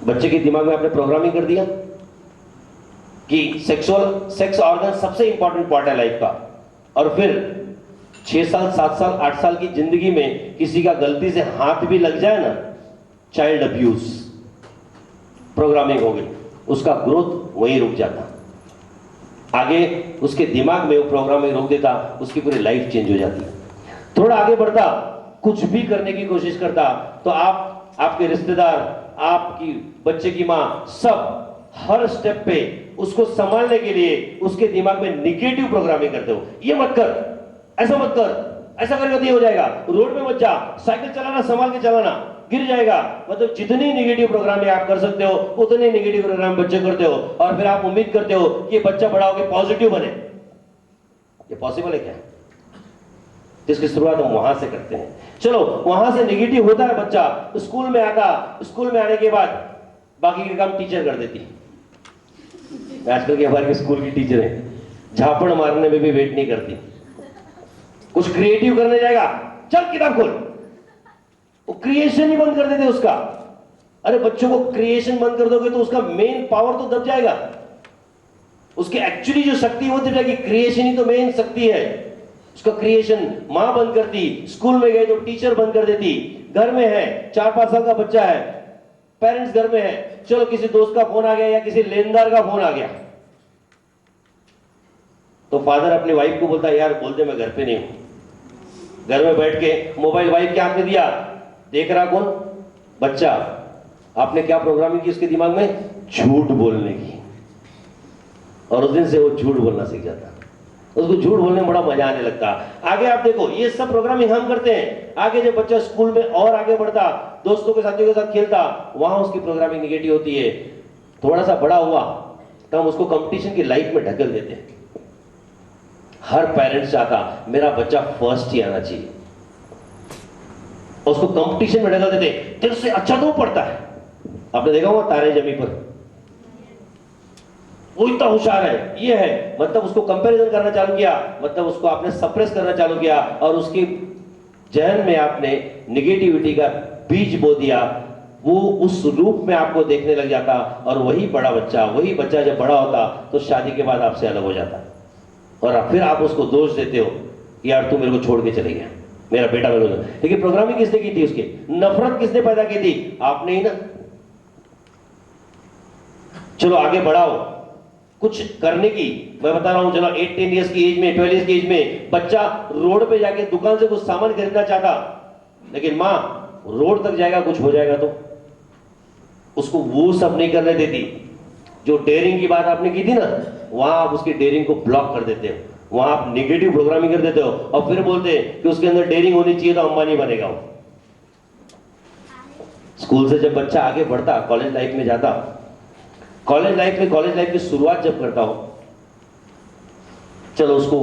S2: बच्चे के दिमाग में आपने प्रोग्रामिंग कर दिया कि सेक्स ऑर्गन सबसे इंपॉर्टेंट पार्ट है लाइफ का। और फिर 6 साल, 7 साल, 8 साल की जिंदगी में किसी का गलती से हाथ भी लग जाए ना, चाइल्ड अब्यूज, प्रोग्रामिंग हो गई, उसका ग्रोथ वहीं रुक जाता। आगे उसके दिमाग में वो प्रोग्रामिंग रोक देता, उसकी पूरी लाइफ चेंज हो जाती। थोड़ा आगे बढ़ता, कुछ भी करने की कोशिश करता तो आप, आपके रिश्तेदार, आपकी बच्चे की मां, सब हर स्टेप पे उसको संभालने के लिए उसके दिमाग में निगेटिव प्रोग्रामिंग करते हो। ये मत कर, ऐसा मत कर, ऐसा करके तो ये हो जाएगा, रोड में मत जा, साइकिल चलाना संभाल के चलाना, गिर जाएगा। मतलब जितनी नेगेटिव प्रोग्रामिंग आप कर सकते हो उतनी नेगेटिव प्रोग्राम बच्चे करते हो, और फिर आप उम्मीद करते हो कि बच्चा बड़ा होकर पॉजिटिव बने। ये पॉसिबल है क्या? जिसकी शुरुआत हम वहां से करते हैं। चलो वहां से नेगेटिव होता है बच्चा, स्कूल में आता, स्कूल में आने के बाद बाकी के काम टीचर कर देती। आजकल के हमारे स्कूल की टीचर है, झापड़ मारने में भी वेट नहीं करती। कुछ क्रिएटिव करने जाएगा, चल किताब खोल, वो क्रिएशन ही बंद कर देते उसका। अरे बच्चों को क्रिएशन बंद कर दोगे तो उसका मेन पावर तो दब जाएगा, उसकी एक्चुअली जो शक्ति वो दब जाएगी। क्रिएशन ही तो मेन शक्ति है। उसका क्रिएशन मां बंद कर दी, स्कूल में गए तो टीचर बंद कर देती। घर में है, 4-5 साल का बच्चा है, पेरेंट्स घर में है, चलो किसी दोस्त का फोन आ गया या किसी लेनदार का फोन आ गया तो फादर अपनी वाइफ को बोलता है, यार बोल दे मैं घर पे नहीं हूं। घर में बैठ के मोबाइल वाइफ के हाथ में दिया, देख रहा कौन? बच्चा। आपने क्या प्रोग्रामिंग की उसके दिमाग में? झूठ बोलने की। और उस दिन से वो झूठ बोलना सीख जाता, उसको झूठ बोलने में बड़ा मजा आने लगता। आगे आप देखो, ये सब प्रोग्रामिंग हम करते हैं। आगे जब बच्चा स्कूल में और आगे बढ़ता, दोस्तों के साथियों के साथ खेलता, वहां उसकी प्रोग्रामिंग निगेटिव होती है। थोड़ा सा बड़ा हुआ तो हम उसको कंपटीशन की लाइफ में ढकेल देते हैं। हर पेरेंट्स चाहता मेरा बच्चा फर्स्ट ही आना चाहिए, उसको कंपटीशन में ढकेल देते, तेरे से अच्छा तो पढ़ता है। आपने देखा होगा तारे जमी पर, वो इतना होशियार है, ये है, मतलब उसको कंपैरिजन करना चालू किया, मतलब उसको आपने सप्रेस करना चालू किया और उसकी जहन में आपने निगेटिविटी का बीज बो दिया। वो उस रूप में आपको देखने लग जाता, और वही बच्चा जब बड़ा होता तो शादी के बाद आपसे अलग हो जाता, और फिर आप उसको दोष देते हो, यार तू मेरे को छोड़ के चले गया, मेरा बेटा मेरे को। लेकिन प्रोग्रामिंग किसने की थी? उसकी नफरत किसने पैदा की थी? आपने ही ना। चलो आगे बढ़ाओ, कुछ करने की मैं बता रहा हूं। चलो 8-10 इयर्स की एज में, 12 इयर्स की एज में बच्चा रोड पे जाके दुकान से कुछ सामान खरीदना चाहता, लेकिन मां रोड तक जाएगा कुछ हो जाएगा तो उसको वो सब नहीं करने देती। जो डेयरिंग की बात आपने की थी ना, वहां आप उसकी डेयरिंग को ब्लॉक कर देते हो, वहां आप नेगेटिव प्रोग्रामिंग कर देते हो, और फिर बोलते हैं कि उसके अंदर डेयरिंग होनी चाहिए तो अंबानी बनेगा वो। स्कूल से जब बच्चा आगे बढ़ता, कॉलेज लाइफ में जाता, कॉलेज लाइफ की शुरुआत जब करता हो, चलो उसको,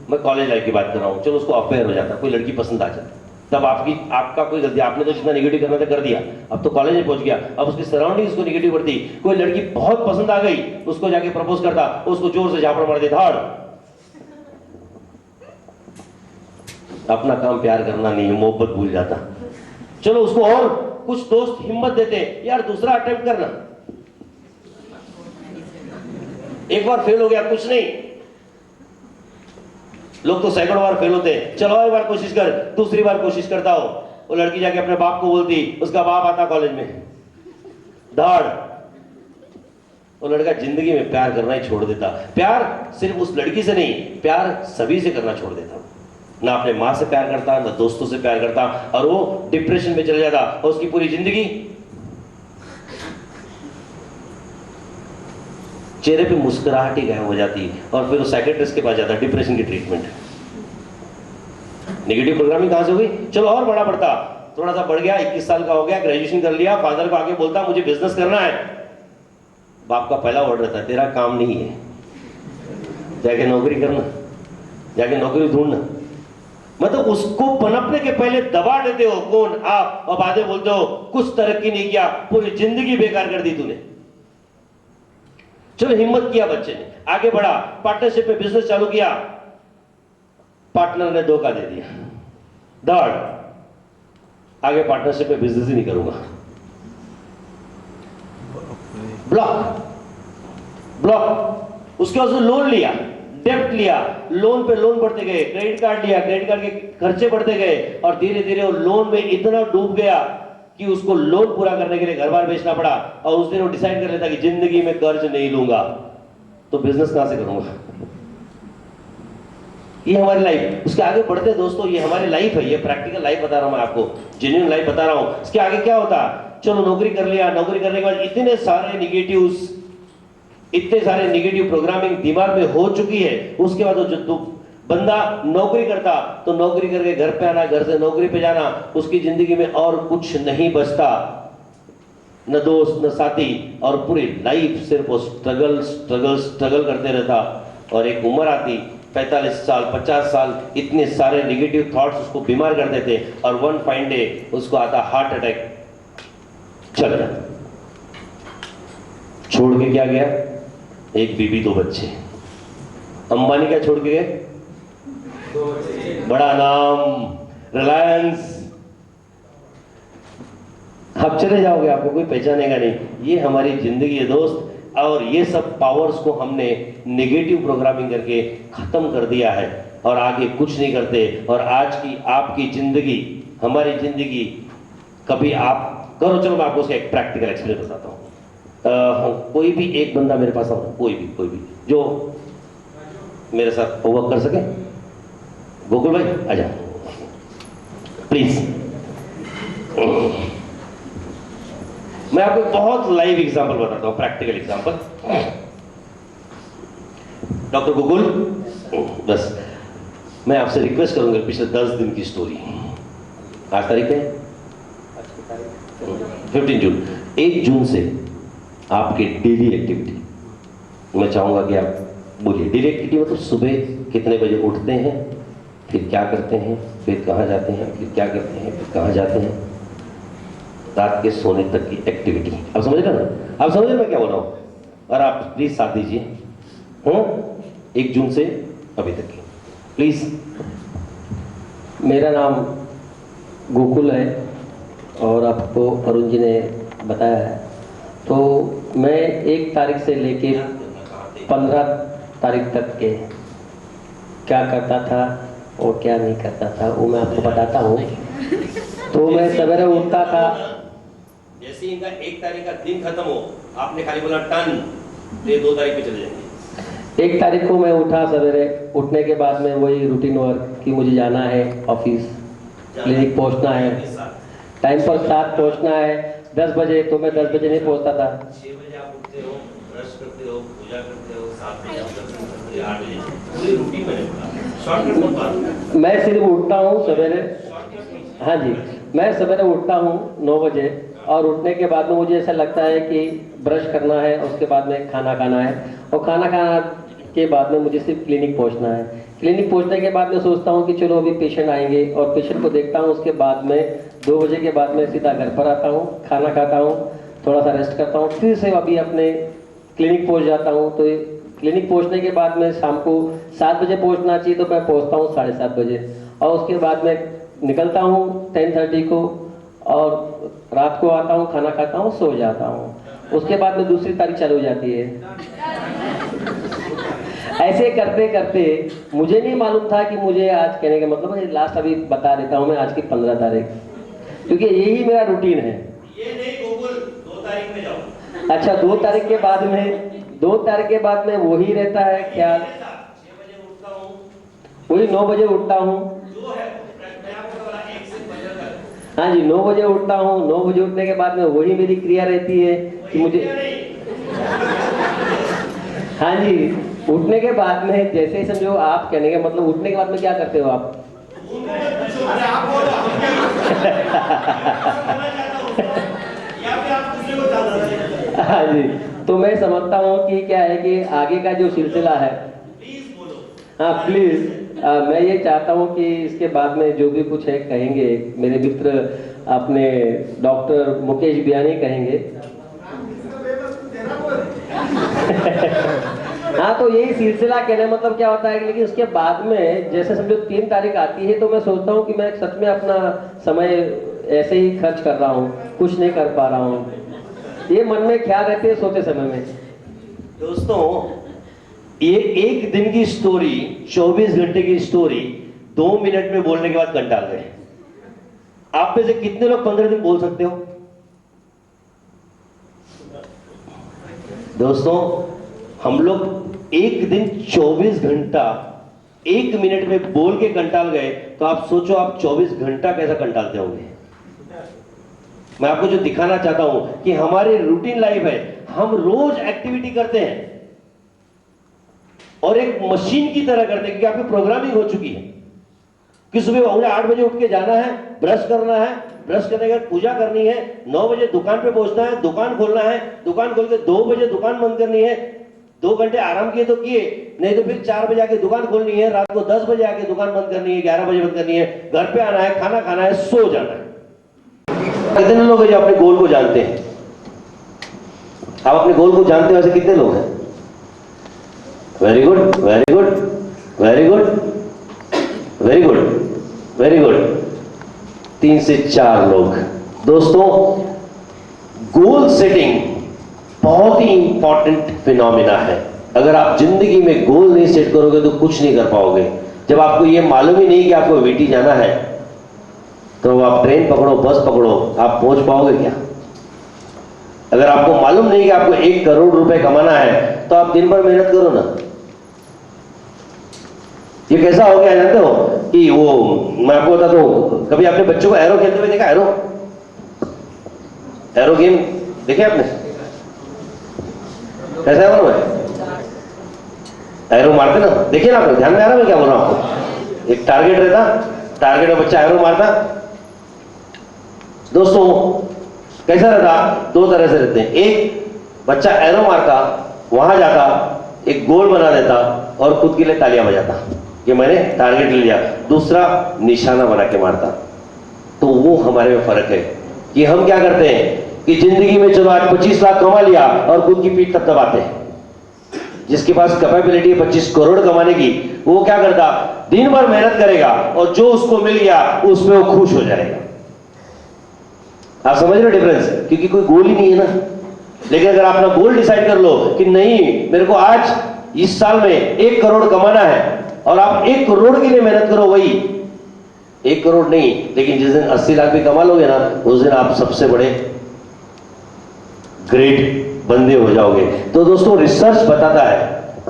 S2: मैं कॉलेज लाइफ की बात कर रहा हूं, चलो उसको अफेयर हो जाता, कोई लड़की पसंद आ जाती, तब आपका कोई गलती, आपने तो जितना नेगेटिव करना था कर दिया, अब तो कॉलेज में पहुंच गया, अब उसकी सराउंडिंग उसको नेगेटिव बढ़ती। कोई लड़की बहुत पसंद आ गई, उसको जाके प्रपोज करता, उसको जोर से झापड़ मार देता, अपना काम प्यार करना नहीं है, मोहब्बत भूल जाता। चलो उसको और कुछ दोस्त हिम्मत देते हैं, यार दूसरा अटेम्प्ट करना, एक बार फेल हो गया कुछ नहीं, लोग तो सैकड़ों बार फेल होते हैं, चलो एक बार कोशिश कर, दूसरी बार कोशिश करता हो। वो लड़की जाके अपने बाप को बोलती, उसका बाप आता कॉलेज में, धाड़, वो लड़का जिंदगी में प्यार करना ही छोड़ देता। प्यार सिर्फ उस लड़की से नहीं, प्यार सभी से करना छोड़ देता। ना अपने माँ से प्यार करता, ना दोस्तों से प्यार करता, और वो डिप्रेशन में चला जाता, और उसकी पूरी जिंदगी चेहरे पे मुस्कुराहट ही गायब हो जाती, और फिर वो साइकियाट्रिस्ट के पास जाता, डिप्रेशन की ट्रीटमेंट। नेगेटिव प्रोग्रामिंग कहां से हुई? चलो और बड़ा बढ़ता, थोड़ा सा बढ़ गया, 21 साल का हो गया, ग्रेजुएशन कर लिया, फादर को आगे बोलता मुझे बिजनेस करना है। बाप का पहला ऑर्डर था, तेरा काम नहीं है, जाके नौकरी करना, जाके नौकरी ढूंढना। मतलब उसको पनपने के पहले दबा देते हो, कौन? आप, और बातें बोलते हो कुछ तरक्की नहीं किया, पूरी जिंदगी बेकार कर दी तूने। चलो हिम्मत किया बच्चे ने, आगे बढ़ा, पार्टनरशिप में बिजनेस चालू किया, पार्टनर ने धोखा दे दिया, दाड़, आगे पार्टनरशिप में बिजनेस ही नहीं करूंगा, ब्लॉक ब्लॉक। उसके बाद उसने लोन लिया, डेप्ट लिया, लोन पे लोन बढ़ते गए, क्रेडिट कार्ड लिया, क्रेडिट कार्ड के खर्चे बढ़ते गए, और धीरे धीरे वो लोन में इतना डूब गया कि उसको लोन पूरा करने के लिए घर बार बेचना पड़ा। और उस दिन वो डिसाइड कर लेता कि जिंदगी में कर्ज नहीं लूंगा, तो बिजनेस कहां से करूंगा। ये हमारी लाइफ, उसके आगे बढ़ते दोस्तों, ये हमारी लाइफ है, ये प्रैक्टिकल लाइफ बता रहा हूं मैं आपको, जेन्युइन लाइफ बता रहा हूं। इसके आगे क्या होता? चलो नौकरी कर लिया, नौकरी करने के बाद इतने सारे नेगेटिव प्रोग्रामिंग दिमाग में हो चुकी है। उसके बाद जो बंदा नौकरी करता, तो नौकरी करके घर पे आना, घर से नौकरी पे जाना, उसकी जिंदगी में और कुछ नहीं बचता, न दोस्त न साथी, और पूरी लाइफ सिर्फ वो स्ट्रगल करते रहता। और एक उम्र आती 45 साल 50 साल, इतने सारे नेगेटिव थॉट्स उसको बीमार कर देते, और वन फाइन डे उसको आता हार्ट अटैक, चल गया। छोड़ के क्या गया? एक बीवी, 2 बच्चे। अंबानी क्या छोड़ के गए? बड़ा नाम, रिलायंस। आप चले जाओगे, आपको कोई पहचानेगा नहीं। ये हमारी जिंदगी है दोस्त, और ये सब पावर्स को हमने नेगेटिव प्रोग्रामिंग करके खत्म कर दिया है, और आगे कुछ नहीं करते। और आज की आपकी जिंदगी, हमारी जिंदगी, कभी आप करो, चलो मैं आपको उसका एक प्रैक्टिकल एक्सपीरियंस बताता हूँ। कोई भी एक बंदा मेरे पास आओ, कोई भी जो मेरे साथ वर्क कर सके। गोकुल भाई आ जाओ प्लीज। मैं आपको बहुत लाइव एग्जांपल बताता हूँ, प्रैक्टिकल एग्जांपल। डॉक्टर गोकुल, बस मैं आपसे रिक्वेस्ट करूंगा, पिछले 10 दिन की स्टोरी, आज तारीख है 15 जून, 1 जून से आपकी डेली एक्टिविटी मैं चाहूंगा कि आप बोलिए। डेली एक्टिविटी मतलब सुबह कितने बजे उठते हैं, फिर क्या करते हैं, फिर कहाँ जाते हैं, फिर क्या करते हैं, फिर कहाँ जाते हैं, रात के सोने तक की एक्टिविटी। आप समझ रहे ना? आप समझ रहे मैं क्या बोल रहा हूँ? और आप प्लीज साथ दीजिए, 1 जून से अभी तक की प्लीज।
S5: मेरा नाम गोकुल है, और आपको अरुण जी ने बताया है। तो मैं 1 तारीख से लेके 15 तारीख तक के क्या करता था और क्या नहीं करता था, वो मैं आपको बताता हूँ। तो मैं सवेरे उठता था,
S2: जैसे इनका 1 तारीख का दिन खत्म हो, आपने खाली बोला टन, ये 2 तारीख पे चले जाएंगे।
S5: 1 तारीख को मैं उठा सवेरे, उठने के बाद में वही रूटीन वर्क कि मुझे जाना है ऑफिस, क्लिनिक पहुंचना है, टाइम पर 7 पहुंचना है। 10 बजे तो मैं 10 बजे नहीं पहुंचता था।
S2: 6 बजे आप उठते हो, ब्रश करते हो, पूजा करते हो, 7 बजे आप दर्शन करते हो, 8 बजे पूरी रूटीन मैंने बोला। शॉर्टकट मत बात।
S5: मैं सिर्फ उठता हूँ सवेरे, हाँ जी, मैं सवेरे उठता हूँ 9 बजे, और उठने के बाद में मुझे ऐसा लगता है कि ब्रश करना है, उसके बाद में खाना खाना है, और खाना खाना के बाद में मुझे सिर्फ क्लिनिक पहुंचना है। क्लिनिक पहुंचने के बाद में सोचता हूं कि चलो अभी पेशेंट आएंगे, और पेशेंट को देखता हूं। उसके बाद में 2 बजे के बाद में सीधा घर पर आता हूं, खाना खाता हूं, थोड़ा सा रेस्ट करता हूं, फिर से अभी अपने क्लिनिक पहुंच जाता हूं। तो क्लिनिक पहुंचने के बाद में शाम को 7 बजे पहुंचना चाहिए, तो मैं पहुंचता हूं 7:30 बजे, और उसके बाद में निकलता हूं 10:30 को, और रात को आता हूँ, खाना खाता हूँ, सो जाता हूँ, उसके बाद में दूसरी तारीख चालू हो जाती है। ऐसे करते करते मुझे नहीं मालूम था कि मुझे आज कहने का मतलब लास्ट अभी बता देता हूँ मैं, आज की 15 तारीख, क्योंकि यही मेरा रूटीन है।
S2: ये नहीं गोकुल 2 तारीख में जाओ।
S5: अच्छा 2 तारीख के बाद में वही रहता है ख्याल,
S2: 6 बजे उठता हूँ,
S5: वही 9 बजे उठता हूँ।
S2: जो है मैं आपको बोला 1 से फजर तक।
S5: हाँ जी 9 बजे उठता हूँ। 9 बजे उठने के बाद में वही मेरी क्रिया रहती है कि मुझे, हाँ जी उठने के बाद में जैसे ही समझो आप कहने का मतलब उठने के बाद में क्या करते हो आप? हाँ जी, तो मैं समझता हूँ कि क्या है कि आगे का जो सिलसिला है, हाँ प्लीज, मैं ये चाहता हूँ कि इसके बाद में जो भी कुछ है कहेंगे मेरे मित्र अपने डॉक्टर मुकेश बियानी कहेंगे। हाँ तो यही सिलसिला कहने मतलब क्या होता है, लेकिन उसके बाद में जैसे समझो 3 तारीख आती है तो मैं सोचता हूँ कि मैं सच में अपना समय ऐसे ही खर्च कर रहा हूँ, कुछ नहीं कर पा रहा हूँ, ये मन में ख्याल रहते हैं सोते समय में।
S2: दोस्तों ये एक दिन की स्टोरी, 24 घंटे की स्टोरी 2 मिनट में बोलने के बाद कंटाल गए। आप में से कितने लोग 15 दिन बोल सकते हो? दोस्तों हम लोग एक दिन 24 घंटा 1 मिनट में बोल के कंटाल गए, तो आप सोचो आप 24 घंटा कैसा कंटालते होंगे। मैं आपको जो दिखाना चाहता हूं कि हमारे रूटीन लाइफ है, हम रोज एक्टिविटी करते हैं और एक मशीन की तरह करते हैं, क्योंकि आपकी प्रोग्रामिंग हो चुकी है कि सुबह मुझे 8 बजे उठ के जाना है, ब्रश करना है, ब्रश करने के बाद पूजा करनी है, 9 बजे दुकान पे पहुंचना है, दुकान खोलना है, दुकान खोल के 2 बजे दुकान बंद करनी है, 2 घंटे आराम किए तो किए, नहीं तो फिर 4 बजे आके दुकान खोलनी है, रात को 10 बजे आके दुकान बंद करनी है, 11 बजे बंद करनी है, घर पे आना है, खाना खाना है, सो जाना है। कितने लोग हैं जो अपने गोल को जानते हैं? आप अपने गोल को जानते हैं, वैसे कितने लोग हैं? Very good, very good, very good, very good, very good, 3 से 4 लोग। दोस्तों गोल सेटिंग बहुत ही इंपॉर्टेंट फिनोमिना है। अगर आप जिंदगी में गोल नहीं सेट करोगे तो कुछ नहीं कर पाओगे। जब आपको ये मालूम ही नहीं कि आपको वीटी जाना है, तो आप ट्रेन पकड़ो, बस पकड़ो, आप पहुंच पाओगे क्या? अगर आपको मालूम नहीं कि आपको 1 करोड़ रुपए कमाना है, तो आप दिन भर मेहनत करो ना। ये कैसा हो गया जानते हो कि वो, मैं आपको बताता हूं, कभी आपने बच्चों को एरो खेलते हुए देखा? एरो गेम देखे आपने? कैसा है मालूम है? एरो मारते ना, देखिए ना, आपको ध्यान में आ रहा है मैं क्या बोल रहा हूं आपको? एक टारगेट रहता, टारगेट में बच्चा एरो मारता। दोस्तों कैसा रहता? 2 तरह से रहते हैं। एक बच्चा एरो मारता, वहां जाता, एक गोल बना देता और खुद के लिए तालियां बजाता कि मैंने टारगेट ले लिया। दूसरा निशाना बना के मारता। तो वो हमारे में फर्क है कि हम क्या करते हैं कि जिंदगी में चलो आज 25 लाख कमा लिया और खुद की पीठ तब दबाते हैं। जिसके पास कैपेबिलिटी है 25 करोड़ कमाने की, वो क्या करता? दिन भर मेहनत करेगा और जो उसको मिल गया उसमें वो खुश हो जाएगा। आप समझ रहे हो डिफरेंस? क्योंकि कोई गोल ही नहीं है ना। लेकिन अगर आप अपना गोल डिसाइड कर लो कि नहीं, मेरे को आज इस साल में 1 करोड़ कमाना है, और आप 1 करोड़ के लिए मेहनत करो, वही 1 करोड़ नहीं, लेकिन जिस दिन 80 लाख भी कमा लोगे ना, उस दिन आप सबसे बड़े ग्रेट बंदे हो जाओगे। तो दोस्तों रिसर्च बताता है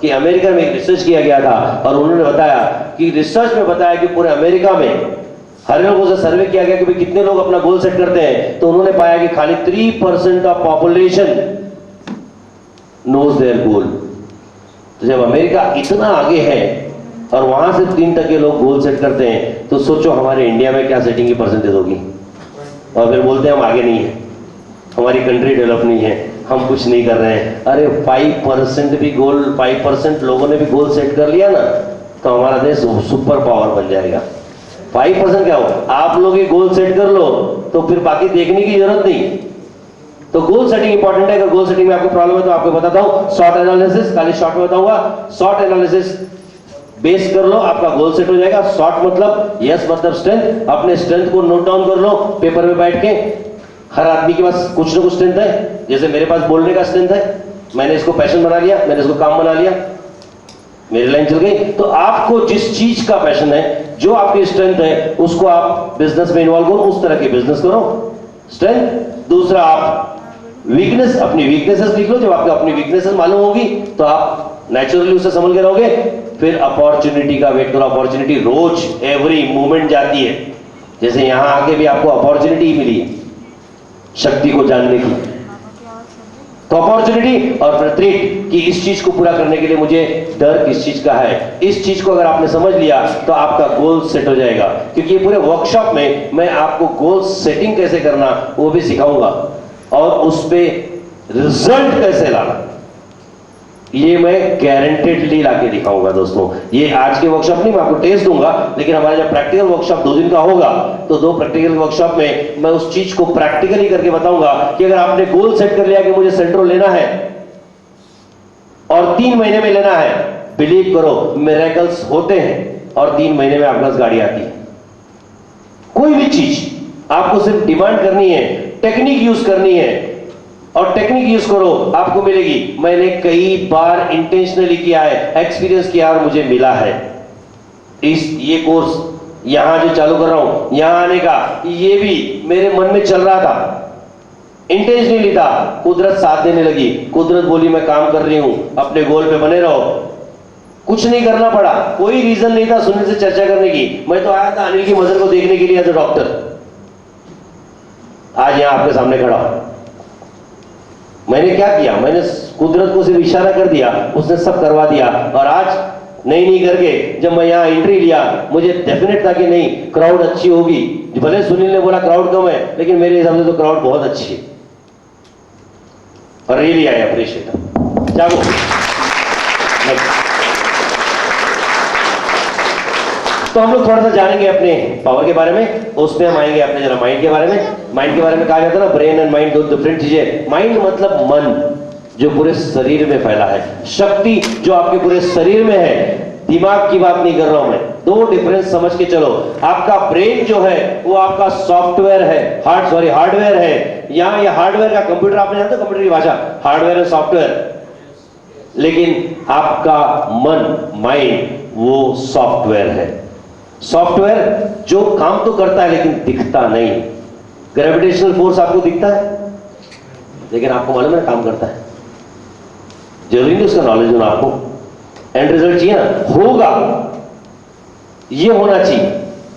S2: कि अमेरिका में एक रिसर्च किया गया था और उन्होंने बताया कि रिसर्च में बताया कि पूरे अमेरिका में हर लोगों से सर्वे किया गया कि भाई कितने लोग अपना गोल सेट करते हैं, तो उन्होंने पाया कि खाली 3% of population knows their goal. तो जब अमेरिका इतना आगे है और वहां से 3% लोग गोल सेट करते हैं, तो सोचो हमारे इंडिया में क्या सेटिंग की परसेंटेज होगी। और फिर बोलते हैं हम आगे नहीं है, हमारी कंट्री डेवलप नहीं है, हम कुछ नहीं कर रहे हैं। अरे 5% भी गोल, 5% लोगों ने भी गोल सेट कर लिया ना, तो हमारा देश सुपर पावर बन जाएगा। 5% क्या हो, आप लोग ही गोल सेट कर लो तो फिर बाकी देखने की जरूरत नहीं। तो गोल सेटिंग इंपॉर्टेंट है। अगर गोल सेटिंग में आपको प्रॉब्लम है तो आपको बताता हूं, शॉर्ट एनालिसिस, खाली शॉर्ट में बताऊंगा। शॉर्ट एनालिसिस बेस कर लो, आपका गोल सेट हो जाएगा। शॉर्ट मतलब यस मतलब स्ट्रेंथ, अपने स्ट्रेंथ को नोट डाउन कर लो पेपर में बैठ के। हर आदमी के पास कुछ ना कुछ स्ट्रेंथ है। जैसे मेरे पास बोलने का स्ट्रेंथ है, मैंने इसको पैशन बना लिया, मैंने इसको काम बना लिया, मेरी लाइन चल गई। तो आपको जिस चीज का पैशन है, जो आपकी स्ट्रेंथ है, उसको आप बिजनेस में इन्वॉल्व करो, उस तरह की बिजनेस करो, स्ट्रेंथ। दूसरा, आप वीकनेस, अपनी वीकनेसेस लिख लो। जब आपको अपनी वीकनेसेस मालूम होगी तो आप नेचुरली उससे संभल के रहोगे। फिर अपॉर्चुनिटी का वेट करो। अपॉर्चुनिटी रोज एवरी मोमेंट जाती है। जैसे यहां आके भी आपको अपॉर्चुनिटी मिली है शक्ति को जानने की, तो अपॉर्चुनिटी और फिर थ्रेट कि इस चीज को पूरा करने के लिए मुझे डर किस चीज का है। इस चीज को अगर आपने समझ लिया तो आपका गोल सेट हो जाएगा। क्योंकि ये पूरे वर्कशॉप में मैं आपको गोल सेटिंग कैसे करना वो भी सिखाऊंगा, और उस पे रिजल्ट कैसे लाना ये मैं गारंटेडली लाके दिखाऊंगा। दोस्तों, ये आज के वर्कशॉप नहीं, मैं आपको टेस्ट दूंगा, लेकिन हमारा जब प्रैक्टिकल वर्कशॉप 2 दिन का होगा तो 2 प्रैक्टिकल वर्कशॉप में मैं उस चीज को प्रैक्टिकली करके बताऊंगा कि अगर आपने गोल सेट कर लिया कि मुझे सेंट्रो लेना है और 3 महीने में लेना है, बिलीव करो मिरेकल्स होते हैं और 3 महीने में आपके पास गाड़ी आती है। कोई भी चीज आपको सिर्फ डिमांड करनी है, टेक्निक यूज करनी है, और टेक्निक यूज करो, आपको मिलेगी। मैंने कई बार इंटेंशनली किया है, एक्सपीरियंस किया और मुझे मिला है। ये कोर्स यहां जो चालू कर रहा हूं, यहां आने का ये भी मेरे मन में चल रहा था, इंटेंशनली था। कुदरत साथ देने लगी। कुदरत बोली मैं काम कर रही हूं, अपने गोल पे बने रहो। कुछ नहीं करना पड़ा, कोई रीजन नहीं था सुनने से चर्चा करने की। मैं तो आया था अनिल की मदर को देखने के लिए एज ए डॉक्टर। आज यहां आपके सामने खड़ा हूं। मैंने क्या किया? मैंने कुदरत को सिर्फ इशारा कर दिया, उसने सब करवा दिया। और आज नहीं करके जब मैं यहाँ एंट्री लिया, मुझे डेफिनेट था कि नहीं क्राउड अच्छी होगी। भले सुनील ने बोला क्राउड कम है, लेकिन मेरे हिसाब से तो क्राउड बहुत अच्छी है। और रियली आई अप्रिशिएट। जागो। तो हम लोग थोड़ा सा जानेंगे अपने पावर के बारे में, उसमें हम आएंगे अपने जरा माइंड के बारे में। माइंड के बारे में कहा जाता है ना, ब्रेन एंड माइंड 2 डिफरेंट चीजें। माइंड मतलब मन जो पूरे शरीर में फैला है, शक्ति जो आपके पूरे शरीर में है। दिमाग की बात नहीं कर रहा हूं मैं, 2 डिफरेंस समझ के चलो। आपका ब्रेन जो है वो आपका सॉफ्टवेयर है, हार्डवेयर है। यहां ये हार्डवेयर का कंप्यूटर, आपने जानते हो कंप्यूटर की भाषा, हार्डवेयर है सॉफ्टवेयर। लेकिन आपका मन, माइंड, वो सॉफ्टवेयर है। सॉफ्टवेयर जो काम तो करता है लेकिन दिखता नहीं। ग्रेविटेशनल फोर्स आपको दिखता है, लेकिन आपको मालूम है काम करता है। जरूरी नहीं उसका नॉलेज होना आपको, एंड रिजल्ट चाहिए ना, होगा, ये होना चाहिए।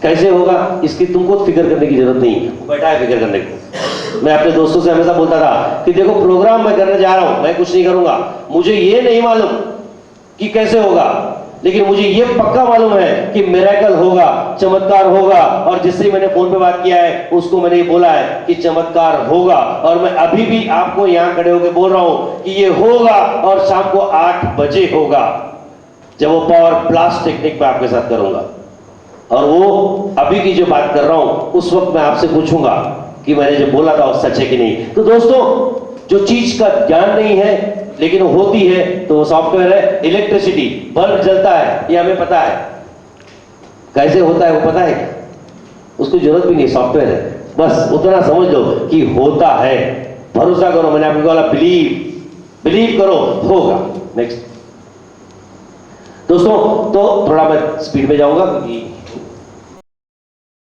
S2: कैसे होगा इसकी तुमको फिक्र करने की जरूरत नहीं, बैठा है फिक्र करने को। मैं अपने दोस्तों से हमेशा बोलता था कि देखो प्रोग्राम मैं करने जा रहा हूं, मैं कुछ नहीं करूंगा, मुझे ये नहीं मालूम कि कैसे होगा, लेकिन मुझे ये पक्का मालूम है कि मिरेकल होगा, चमत्कार होगा। और जिससे मैंने फोन पे बात किया है उसको मैंने ये बोला है कि चमत्कार होगा। और मैं अभी भी आपको यहां खड़े होकर बोल रहा हूं कि ये होगा, और शाम को 8 बजे होगा, जब वो पावर ब्लास्ट टेक्निक पे आपके साथ करूंगा। और वो अभी की जो बात कर रहा हूं उस वक्त मैं आपसे पूछूंगा कि मैंने जो बोला था वो सच है कि नहीं। तो दोस्तों, जो चीज का ज्ञान नहीं है लेकिन होती है तो वो सॉफ्टवेयर है। इलेक्ट्रिसिटी, बल्ब जलता है ये हमें पता है, कैसे होता है वो पता है क्या? उसकी जरूरत भी नहीं, सॉफ्टवेयर है। बस उतना समझ लो कि होता है। भरोसा करो, मैंने आपको बोला बिलीव करो, होगा। नेक्स्ट दोस्तों, तो थोड़ा मैं स्पीड में जाऊंगा क्योंकि